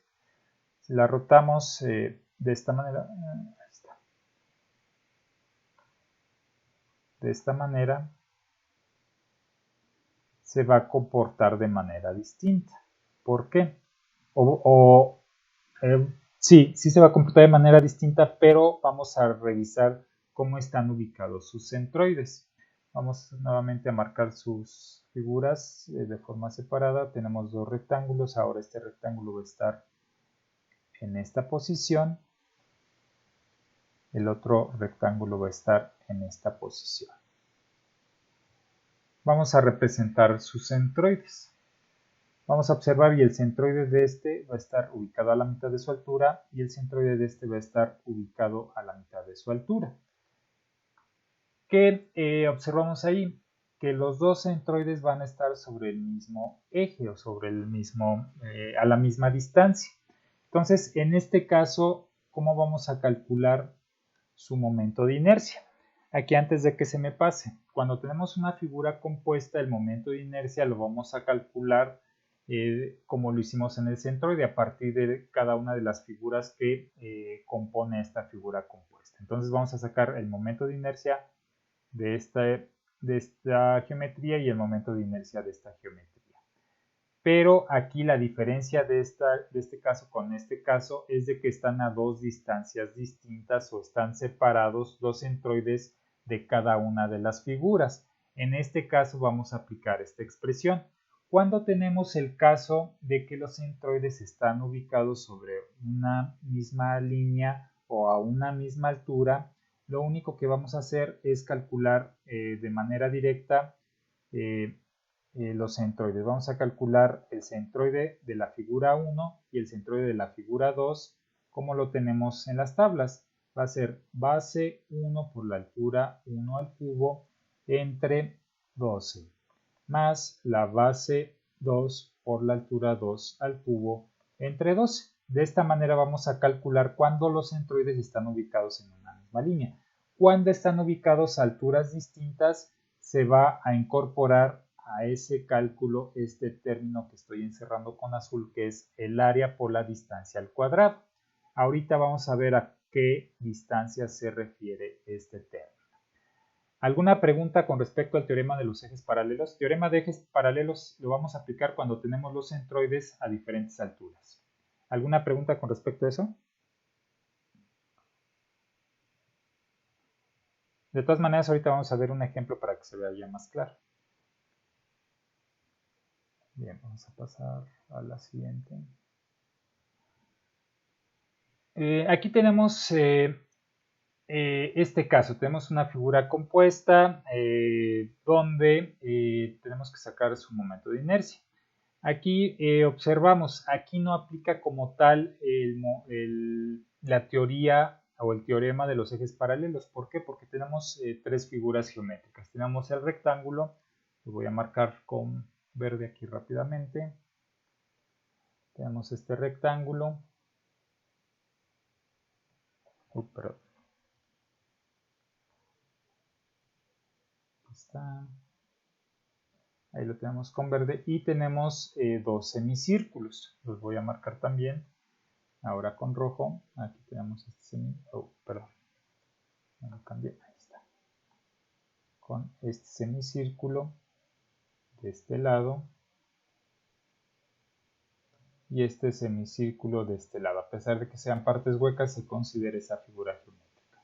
Si la rotamos de esta manera, se va a comportar de manera distinta. ¿Por qué? Sí se va a comportar de manera distinta, pero vamos a revisar cómo están ubicados sus centroides. Vamos nuevamente a marcar sus figuras de forma separada. Tenemos dos rectángulos. Ahora este rectángulo va a estar en esta posición. El otro rectángulo va a estar en esta posición. Vamos a representar sus centroides. Vamos a observar y el centroide de este va a estar ubicado a la mitad de su altura y el centroide de este va a estar ubicado a la mitad de su altura. ¿Qué observamos ahí? Que los dos centroides van a estar sobre el mismo eje o sobre el mismo, a la misma distancia. Entonces, en este caso, ¿cómo vamos a calcular su momento de inercia? Aquí antes de que se me pase, cuando tenemos una figura compuesta, el momento de inercia lo vamos a calcular como lo hicimos en el centroide a partir de cada una de las figuras que compone esta figura compuesta. Entonces vamos a sacar el momento de inercia de esta geometría y el momento de inercia de esta geometría. Pero aquí la diferencia de este caso con este caso es de que están a dos distancias distintas o están separados los centroides de cada una de las figuras. En este caso vamos a aplicar esta expresión. Cuando tenemos el caso de que los centroides están ubicados sobre una misma línea o a una misma altura, lo único que vamos a hacer es calcular de manera directa los centroides. Vamos a calcular el centroide de la figura 1 y el centroide de la figura 2, como lo tenemos en las tablas. Va a ser base 1 por la altura 1 al cubo entre 12, más la base 2 por la altura 2 al cubo entre 12. De esta manera vamos a calcular cuándo los centroides están ubicados en una misma línea. Cuando están ubicados a alturas distintas, se va a incorporar a ese cálculo este término que estoy encerrando con azul, que es el área por la distancia al cuadrado. Ahorita vamos a ver a qué distancia se refiere este término. ¿Alguna pregunta con respecto al teorema de los ejes paralelos? Teorema de ejes paralelos lo vamos a aplicar cuando tenemos los centroides a diferentes alturas. ¿Alguna pregunta con respecto a eso? De todas maneras, ahorita vamos a ver un ejemplo para que se vea ya más claro. Bien, vamos a pasar a la siguiente. Aquí tenemos este caso, tenemos una figura compuesta donde tenemos que sacar su momento de inercia. Aquí observamos, aquí no aplica como tal la teoría o el teorema de los ejes paralelos. ¿Por qué? Porque tenemos tres figuras geométricas. Tenemos el rectángulo, lo voy a marcar con verde aquí rápidamente. Tenemos este rectángulo. Perdón. Aquí está. Ahí lo tenemos con verde y tenemos dos semicírculos. Los voy a marcar también. Ahora con rojo. Aquí tenemos este semicírculo. Perdón. No lo cambié. Ahí está. Con este semicírculo de este lado. Y este semicírculo de este lado. A pesar de que sean partes huecas, se considera esa figura geométrica.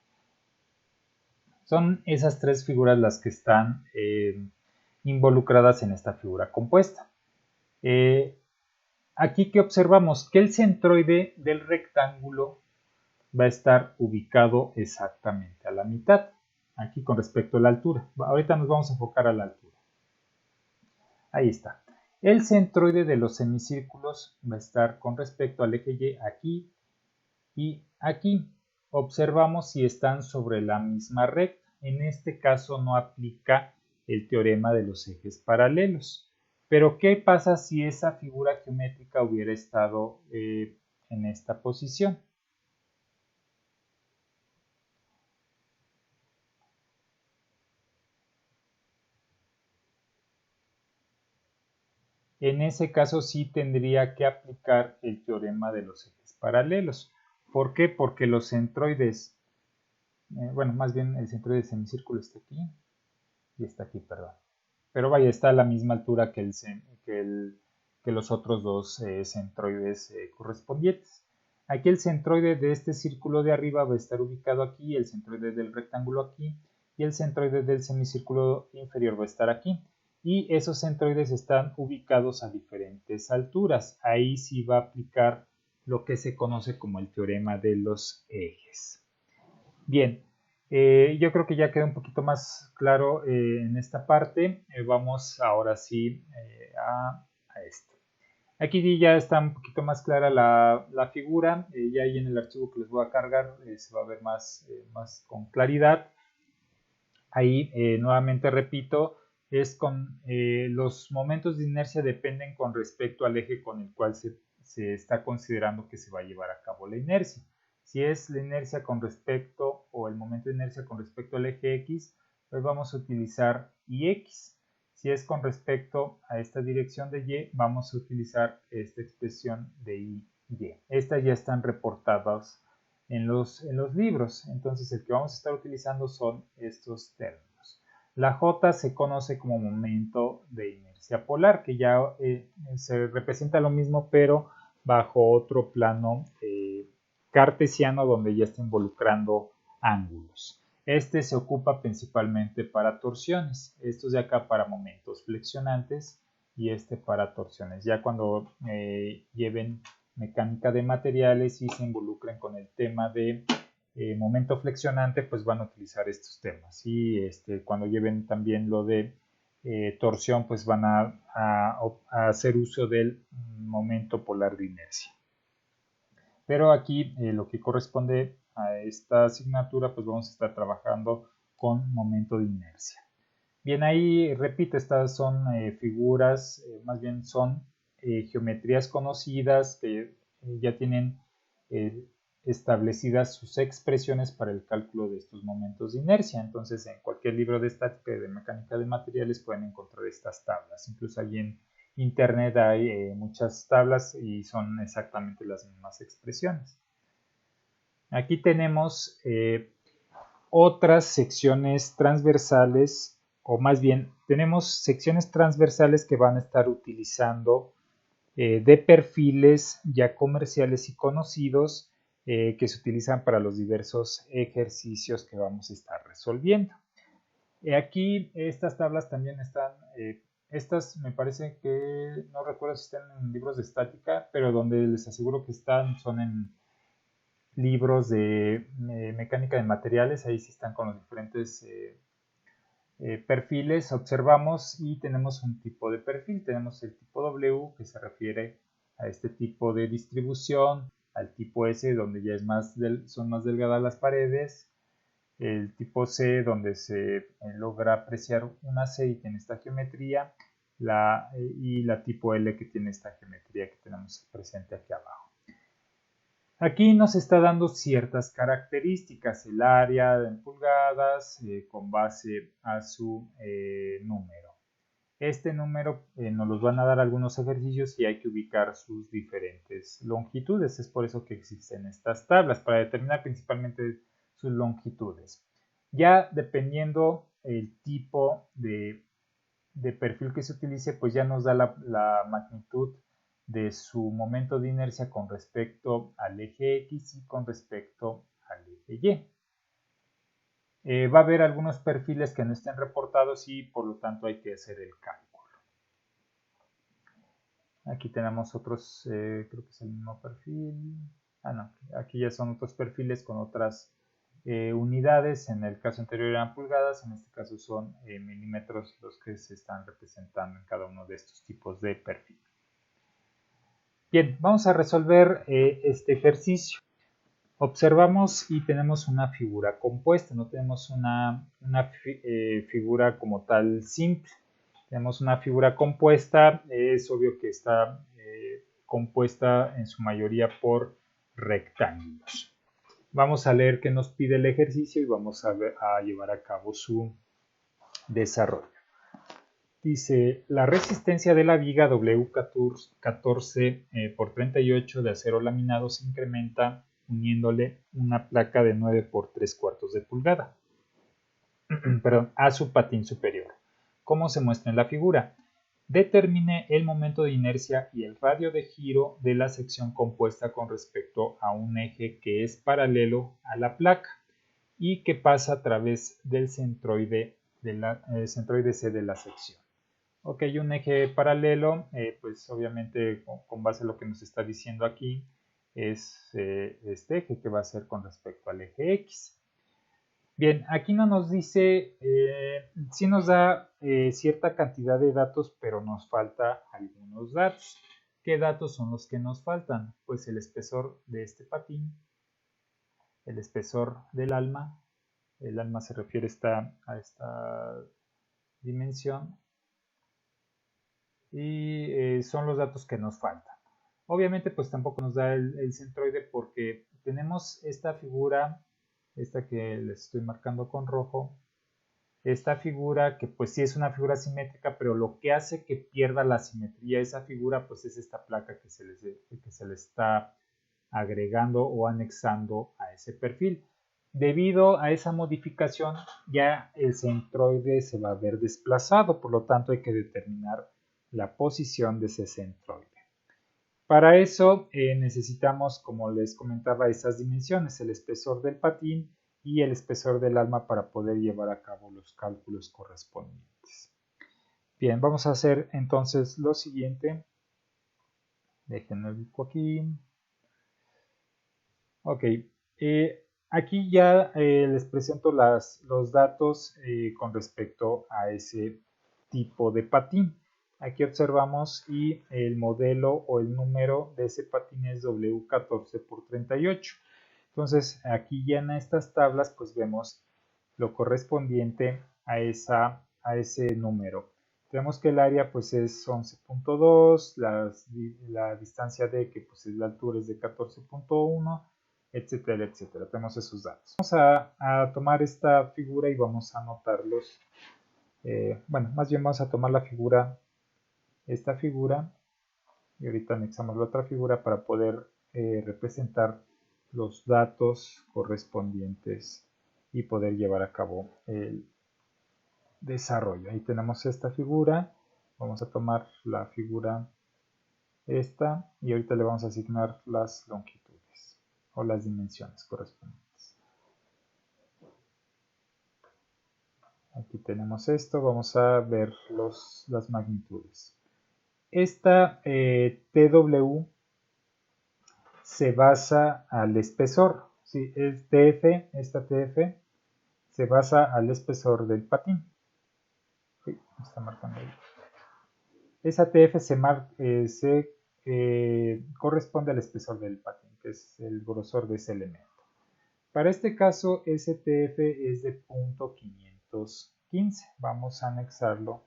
Son esas tres figuras las que están involucradas en esta figura compuesta. Aquí que observamos que el centroide del rectángulo va a estar ubicado exactamente a la mitad, aquí con respecto a la altura. Ahorita nos vamos a enfocar a la altura. Ahí está. El centroide de los semicírculos va a estar con respecto al eje Y aquí y aquí. Observamos si están sobre la misma recta. En este caso no aplica el teorema de los ejes paralelos. Pero ¿qué pasa si esa figura geométrica hubiera estado en esta posición? En ese caso sí tendría que aplicar el teorema de los ejes paralelos. ¿Por qué? Porque los centroides, bueno, más bien el centroide del semicírculo está aquí y está aquí, perdón. Pero vaya, está a la misma altura que los otros dos centroides correspondientes. Aquí el centroide de este círculo de arriba va a estar ubicado aquí, el centroide del rectángulo aquí y el centroide del semicírculo inferior va a estar aquí. Y esos centroides están ubicados a diferentes alturas. Ahí sí va a aplicar lo que se conoce como el teorema de los ejes. Bien, yo creo que ya queda un poquito más claro en esta parte. Vamos ahora sí a esto. Aquí ya está un poquito más clara la figura. Ya ahí en el archivo que les voy a cargar se va a ver más con claridad. Ahí nuevamente repito, es con los momentos de inercia dependen con respecto al eje con el cual se está considerando que se va a llevar a cabo la inercia. Si es la inercia con respecto o el momento de inercia con respecto al eje X, pues vamos a utilizar IX. Si es con respecto a esta dirección de Y, vamos a utilizar esta expresión de IY. Estas ya están reportadas en los libros. Entonces el que vamos a estar utilizando son estos términos. La J se conoce como momento de inercia polar, que ya se representa lo mismo, pero bajo otro plano cartesiano donde ya está involucrando ángulos. Este se ocupa principalmente para torsiones. Estos de acá para momentos flexionantes y este para torsiones. Ya cuando lleven mecánica de materiales y se involucren con el tema de momento flexionante, pues van a utilizar estos temas. Y cuando lleven también lo de torsión, pues van a hacer uso del momento polar de inercia. Pero aquí lo que corresponde a esta asignatura, pues vamos a estar trabajando con momento de inercia. Bien, ahí repito, estas son figuras, más bien son geometrías conocidas que ya tienen establecidas sus expresiones para el cálculo de estos momentos de inercia. Entonces, en cualquier libro de estática y de mecánica de materiales pueden encontrar estas tablas. Incluso allí en internet hay muchas tablas y son exactamente las mismas expresiones. Aquí tenemos otras secciones transversales, o más bien tenemos secciones transversales que van a estar utilizando de perfiles ya comerciales y conocidos que se utilizan para los diversos ejercicios que vamos a estar resolviendo. Aquí estas tablas también están Estas me parece que, no recuerdo si están en libros de estática, pero donde les aseguro que están son en libros de mecánica de materiales, ahí sí están con los diferentes perfiles. Observamos y tenemos un tipo de perfil, tenemos el tipo W que se refiere a este tipo de distribución, al tipo S donde ya son más delgadas las paredes, el tipo C donde se logra apreciar una C y tiene esta geometría, y la tipo L que tiene esta geometría que tenemos presente aquí abajo. Aquí nos está dando ciertas características, el área en pulgadas con base a su número. Este número nos los van a dar algunos ejercicios y hay que ubicar sus diferentes longitudes. Es por eso que existen estas tablas, para determinar principalmente sus longitudes. Ya dependiendo el tipo de perfil que se utilice, pues ya nos da la magnitud de su momento de inercia con respecto al eje X y con respecto al eje Y. Va a haber algunos perfiles que no estén reportados y por lo tanto hay que hacer el cálculo. Aquí tenemos otros, creo que es el mismo perfil. No, aquí ya son otros perfiles con otras unidades. En el caso anterior eran pulgadas, en este caso son milímetros los que se están representando en cada uno de estos tipos de perfil. Bien, vamos a resolver este ejercicio. Observamos y tenemos una figura compuesta, no tenemos una figura como tal simple. Tenemos una figura compuesta, es obvio que está compuesta en su mayoría por rectángulos. Vamos a leer qué nos pide el ejercicio y vamos a llevar a cabo su desarrollo. Dice, la resistencia de la viga W14 por 38 de acero laminado se incrementa uniéndole una placa de 9 por 3/4 de pulgada a su patín superior. ¿Cómo se muestra en la figura? Determine el momento de inercia y el radio de giro de la sección compuesta con respecto a un eje que es paralelo a la placa y que pasa a través del centroide C de la sección. Ok, un eje paralelo, pues obviamente con base a lo que nos está diciendo aquí, es este eje que va a ser con respecto al eje X. Bien, aquí no nos dice, sí nos da cierta cantidad de datos, pero nos falta algunos datos. ¿Qué datos son los que nos faltan? Pues el espesor de este patín, el espesor del alma, el alma se refiere a esta dimensión, y son los datos que nos faltan. Obviamente pues tampoco nos da el centroide porque tenemos esta figura, esta que les estoy marcando con rojo, esta figura que pues sí es una figura simétrica, pero lo que hace que pierda la simetría esa figura pues es esta placa que se le está agregando o anexando a ese perfil. Debido a esa modificación ya el centroide se va a ver desplazado, por lo tanto hay que determinar la posición de ese centroide. Para eso necesitamos, como les comentaba, estas dimensiones, el espesor del patín y el espesor del alma para poder llevar a cabo los cálculos correspondientes. Bien, vamos a hacer entonces lo siguiente. Déjenme ubico aquí. Ok, aquí ya les presento los datos con respecto a ese tipo de patín. Aquí observamos y el modelo o el número de ese patín es W14 por 38. Entonces aquí ya en estas tablas pues vemos lo correspondiente a ese número. Tenemos que el área pues es 11.2, la distancia D que pues es la altura es de 14.1, etcétera, etcétera. Tenemos esos datos. Vamos a tomar esta figura y vamos a anotarlos. Bueno, más bien vamos a tomar esta figura y ahorita anexamos la otra figura para poder representar los datos correspondientes y poder llevar a cabo el desarrollo. Ahí tenemos esta figura, vamos a tomar la figura esta y ahorita le vamos a asignar las longitudes o las dimensiones correspondientes. Aquí tenemos esto, vamos a ver las magnitudes. Esta TW se basa al espesor, ¿sí? El TF, esta TF se basa al espesor del patín. Sí, está marcando ahí. Esa TF se corresponde al espesor del patín, que es el grosor de ese elemento. Para este caso, ese TF es de 0.515. Vamos a anexarlo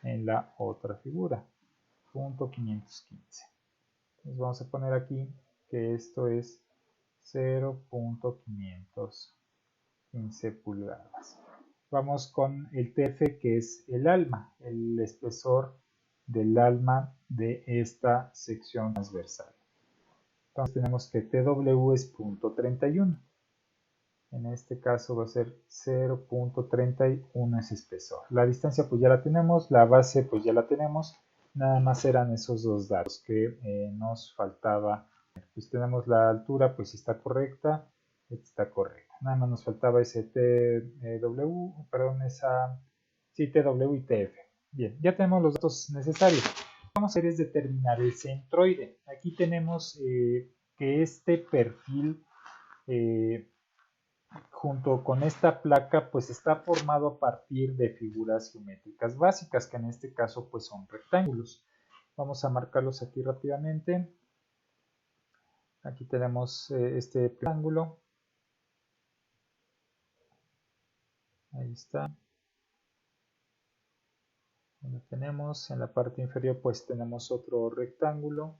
en la otra figura, 0.515. Entonces vamos a poner aquí que esto es 0.515 pulgadas. Vamos con el TF, que es el alma, el espesor del alma de esta sección transversal. Entonces tenemos que TW es 0.31. En este caso va a ser 0.31 ese espesor. La distancia pues ya la tenemos, la base pues ya la tenemos. Nada más eran esos dos datos que nos faltaba. Pues tenemos la altura, pues está correcta, está correcta. Nada más nos faltaba ese TW, perdón, sí, TW y TF. Bien, ya tenemos los datos necesarios. Lo que vamos a hacer es determinar el centroide. Aquí tenemos que este perfil junto con esta placa pues está formado a partir de figuras geométricas básicas, que en este caso pues son rectángulos. Vamos a marcarlos aquí rápidamente. Aquí tenemos este rectángulo. Ahí está. Lo tenemos. En la parte inferior pues tenemos otro rectángulo.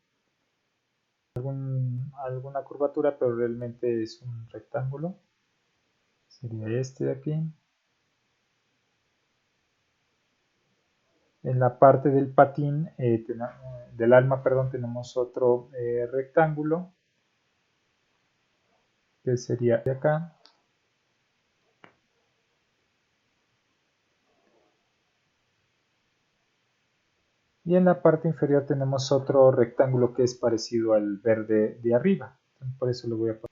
Alguna curvatura, pero realmente es un rectángulo. Sería este de aquí. En la parte del patín, del alma, perdón, tenemos otro rectángulo, que sería de acá. Y en la parte inferior tenemos otro rectángulo que es parecido al verde de arriba. Por eso lo voy a poner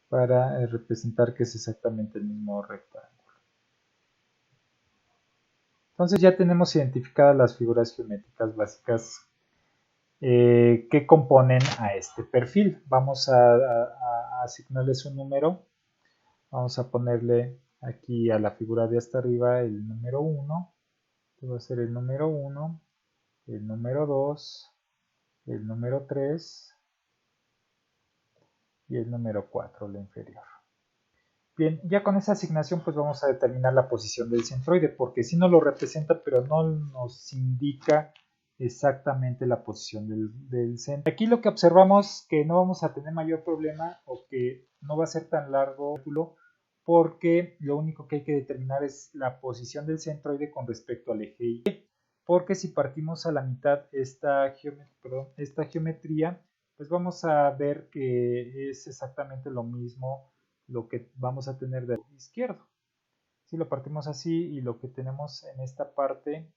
para representar que es exactamente el mismo rectángulo. Entonces ya tenemos identificadas las figuras geométricas básicas que componen a este perfil. Vamos a asignarles un número. Vamos a ponerle aquí a la figura de hasta arriba el número 1. Este va a ser el número 1, el número 2, el número 3 y el número 4, la inferior. Bien, ya con esa asignación pues vamos a determinar la posición del centroide, porque sí nos lo representa, pero no nos indica exactamente la posición del centro. Aquí lo que observamos que no vamos a tener mayor problema o que no va a ser tan largo, porque lo único que hay que determinar es la posición del centroide con respecto al eje Y, porque si partimos a la mitad esta geometría, pues vamos a ver que es exactamente lo mismo lo que vamos a tener del lado izquierdo. Si lo partimos así y lo que tenemos en esta parte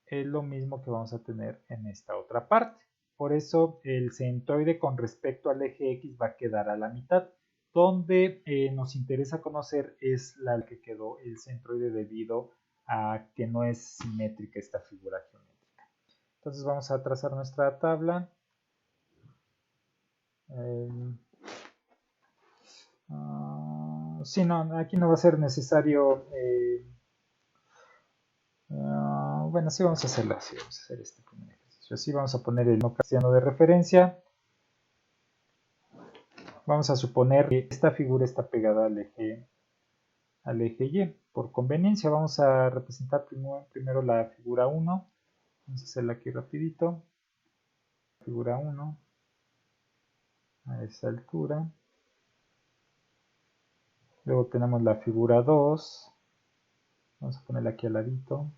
es lo mismo que vamos a tener en esta otra parte. Por eso el centroide con respecto al eje X va a quedar a la mitad. Donde nos interesa conocer es la que quedó el centroide debido a que no es simétrica esta figura geométrica. Entonces vamos a trazar nuestra tabla. Sí, no, aquí no va a ser necesario. Bueno, sí vamos a hacerlo así. Vamos a hacer este primer ejercicio. Así vamos a poner el no cartesiano de referencia. Vamos a suponer que esta figura está pegada al eje Y. Por conveniencia vamos a representar primero la figura 1. Vamos a hacerla aquí rapidito. Figura 1 a esa altura. Luego tenemos la figura 2. Vamos a ponerla aquí al ladito.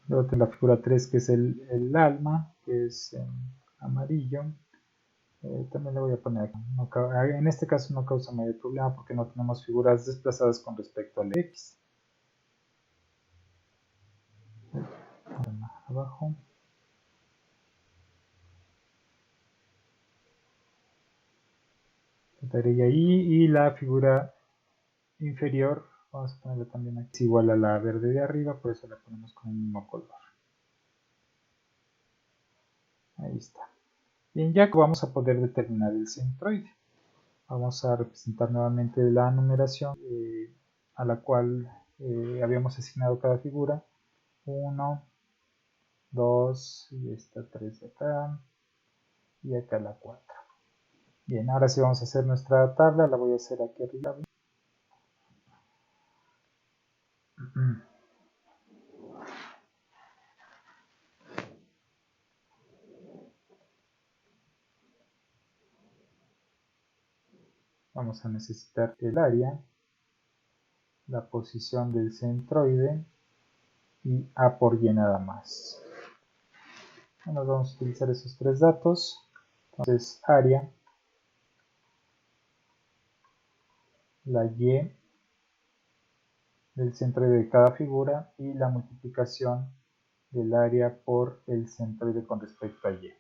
Luego tenemos la figura 3, que es el alma, que es en amarillo. También le voy a poner aquí. En este caso no causa mayor problema porque no tenemos figuras desplazadas con respecto al X. Abajo. Pintaré ahí y la figura inferior, vamos a ponerla también aquí, es igual a la verde de arriba, por eso la ponemos con el mismo color. Ahí está. Bien, ya que vamos a poder determinar el centroide. Vamos a representar nuevamente la numeración a la cual habíamos asignado cada figura. 1, 2, y esta 3 de acá, y acá la 4. Bien, ahora sí vamos a hacer nuestra tabla, la voy a hacer aquí arriba. Vamos a necesitar el área, la posición del centroide y A por Y nada más. Bueno, vamos a utilizar esos tres datos. Entonces, área, la Y del centroide de cada figura y la multiplicación del área por el centroide con respecto a Y.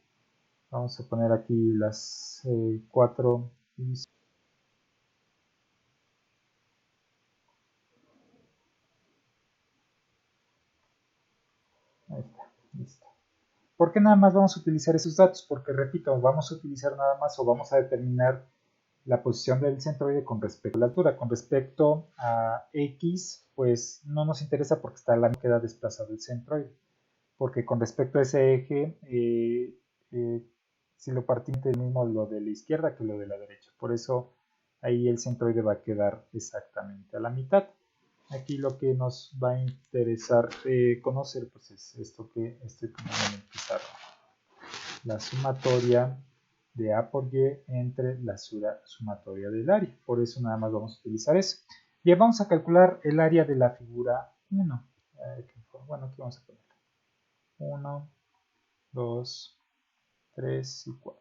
Vamos a poner aquí las 4 divisiones. Ahí está, listo. ¿Por qué nada más vamos a utilizar esos datos? Porque, repito, vamos a utilizar nada más o vamos a determinar la posición del centroide con respecto a la altura. Con respecto a X, pues no nos interesa porque está la queda desplazado el centroide. Porque con respecto a ese eje, si lo partimos es mismo lo de la izquierda que lo de la derecha. Por eso ahí el centroide va a quedar exactamente a la mitad. Aquí lo que nos va a interesar conocer pues es esto que estoy poniendo en el pizarrón. La sumatoria de A por Y entre la sumatoria del área. Por eso nada más vamos a utilizar eso. Bien, vamos a calcular el área de la figura 1. Bueno, aquí vamos a poner 1, 2, 3 y 4.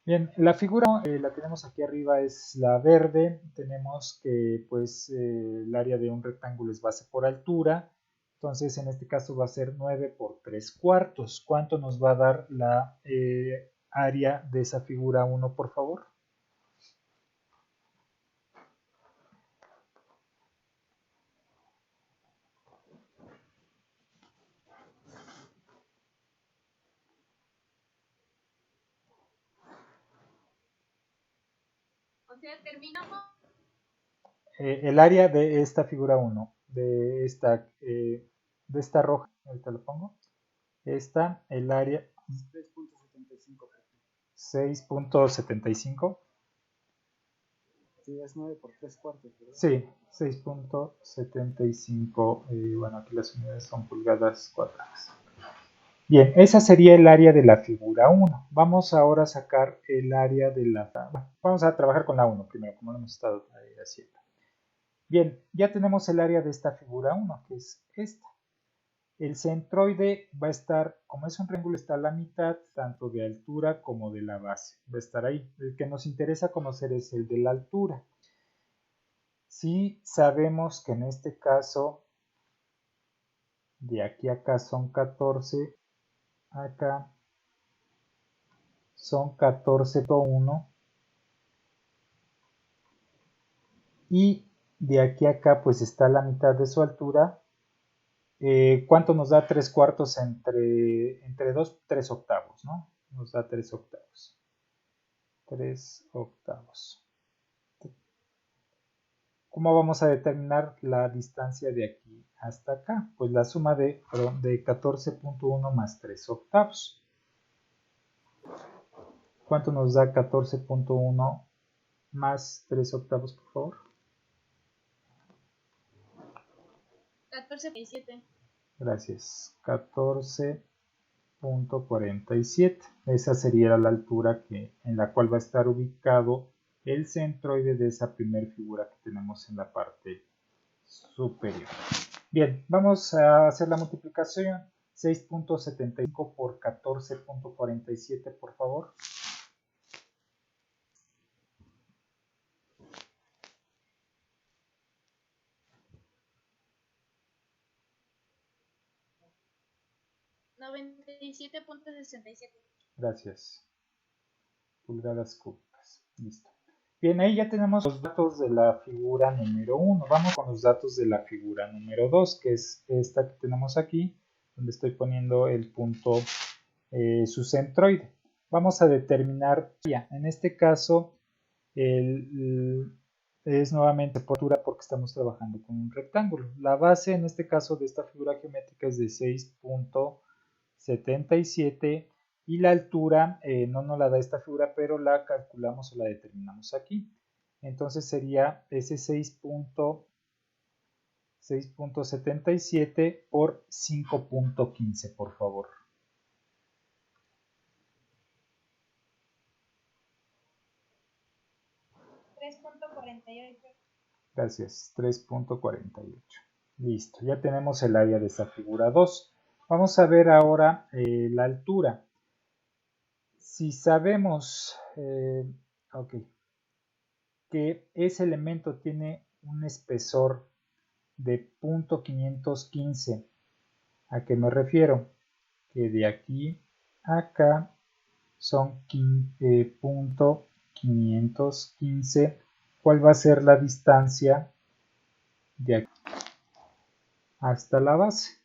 Bien, la figura la tenemos aquí arriba, es la verde. Tenemos que pues el área de un rectángulo es base por altura. Entonces en este caso va a ser 9 por 3 cuartos. ¿Cuánto nos va a dar la área de esa figura 1, por favor? O sea, terminamos. El área de esta figura 1, de esta roja, ahorita lo pongo. Esta, el área 6.75. 6.75. Sí, es 9 por 3 cuartos, ¿verdad? Sí, 6.75. Bueno, aquí las unidades son pulgadas cuadradas. Bien, esa sería el área de la figura 1. Vamos ahora a sacar el área de la... Vamos a trabajar con la 1 primero, como lo hemos estado haciendo. Bien, ya tenemos el área de esta figura 1, que es esta. El centroide va a estar, como es un triángulo, está a la mitad, tanto de altura como de la base. Va a estar ahí. El que nos interesa conocer es el de la altura. Si sabemos que en este caso, de aquí a acá son 14, acá son 14.1 y de aquí a acá pues está a la mitad de su altura. ¿Cuánto nos da 3 cuartos entre 2? 3 octavos, ¿no? Nos da 3 octavos. 3 octavos. ¿Cómo vamos a determinar la distancia de aquí hasta acá? Pues la suma de 14.1 más 3 octavos. ¿Cuánto nos da 14.1 más 3 octavos, por favor? 14.7. Gracias. 14.47. Esa sería la altura en la cual va a estar ubicado el centroide de esa primera figura que tenemos en la parte superior. Bien, vamos a hacer la multiplicación. 6.75 por 14.47, por favor. $97.67. Gracias. Pulgadas cúbicas. Listo. Bien, ahí ya tenemos los datos de la figura número 1. Vamos con los datos de la figura número 2, que es esta que tenemos aquí, donde estoy poniendo el punto su centroide. Vamos a determinar, en este caso, es nuevamente por altura porque estamos trabajando con un rectángulo. La base, en este caso, de esta figura geométrica es de 6.77 y la altura no nos la da esta figura, pero la calculamos o la determinamos aquí. Entonces sería ese 6.77 por 5.15, por favor. Gracias, 3.48. Listo, ya tenemos el área de esta figura 2. Vamos a ver ahora la altura. Si sabemos que ese elemento tiene un espesor de 0.515, ¿a qué me refiero? Que de aquí a acá son 0.515. ¿Cuál va a ser la distancia de aquí hasta la base?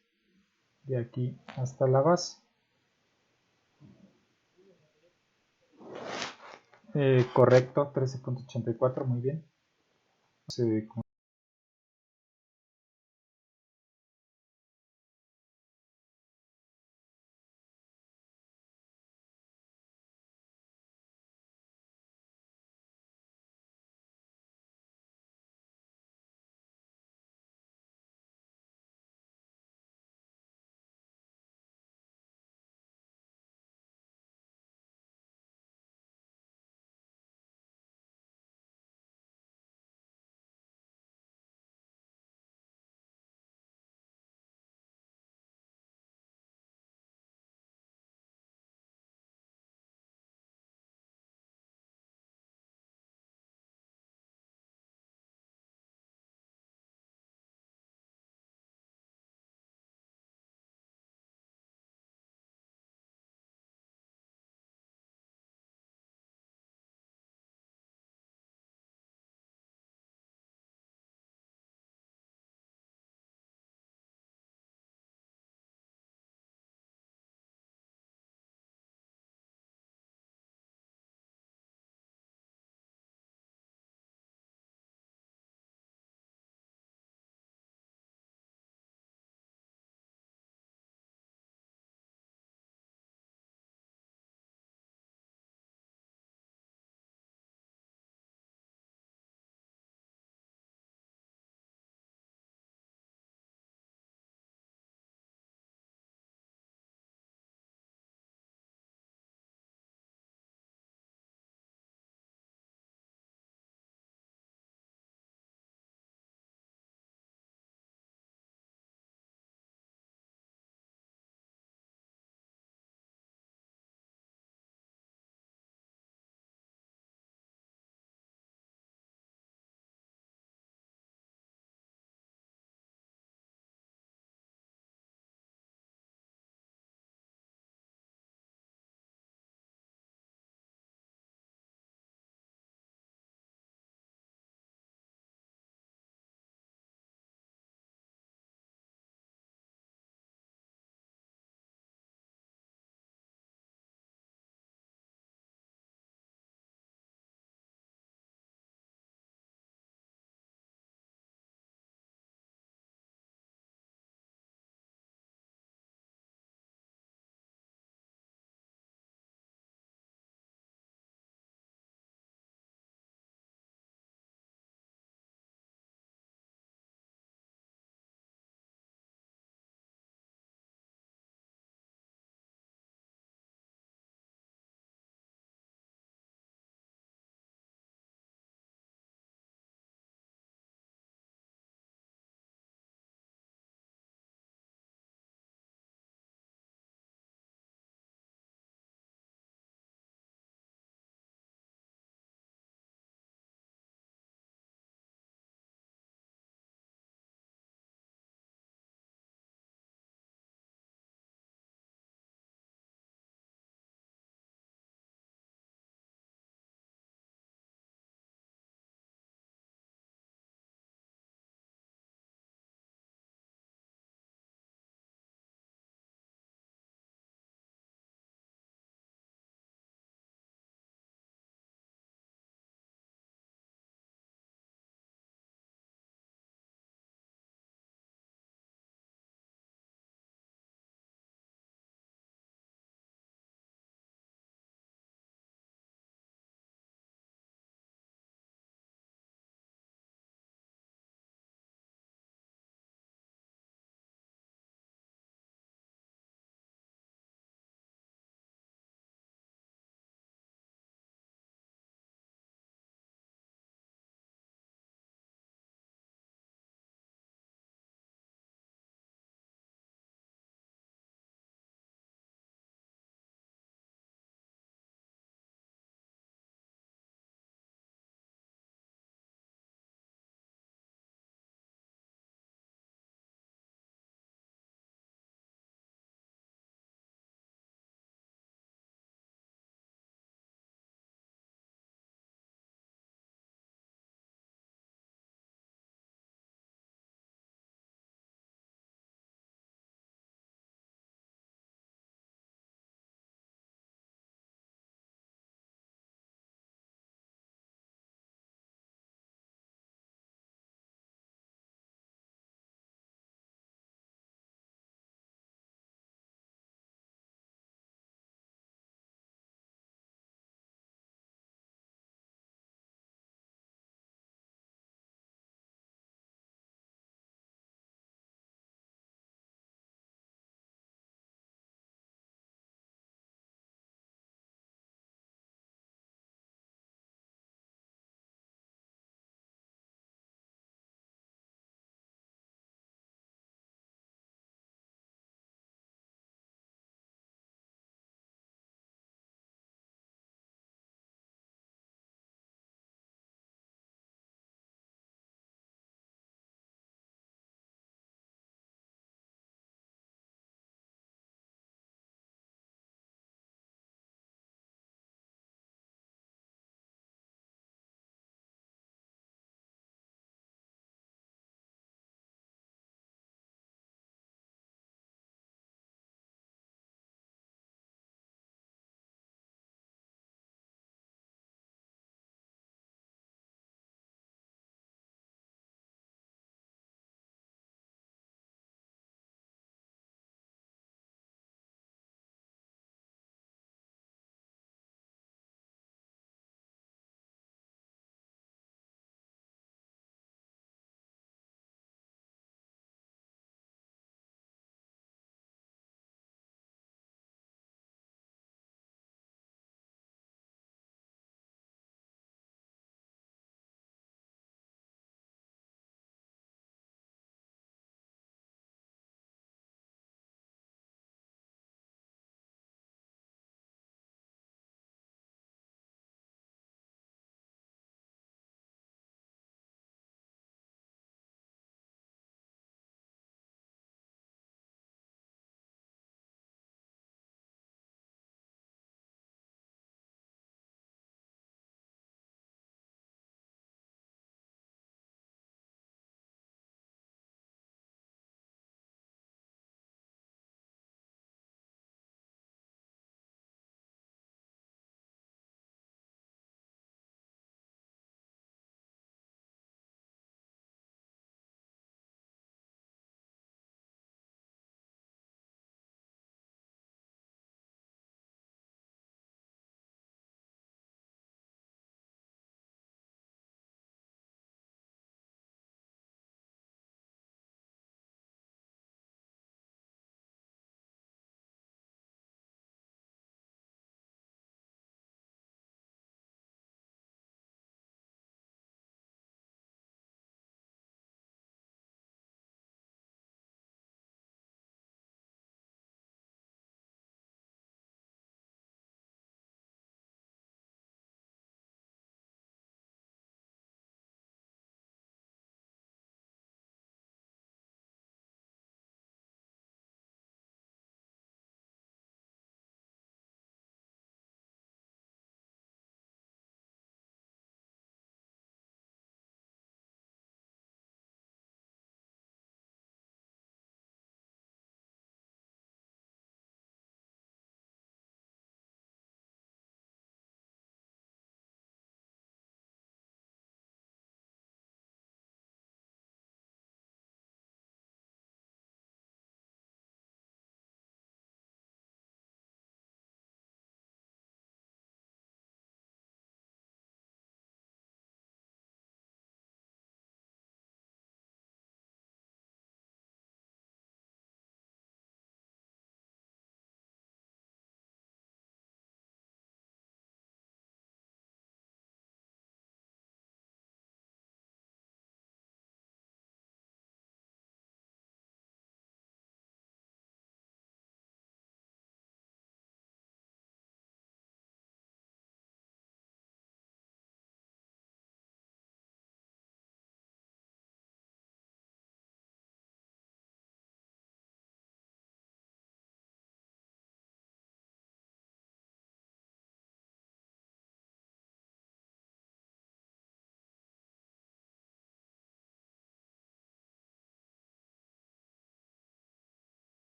De aquí hasta la base. Correcto, 13.84, muy bien.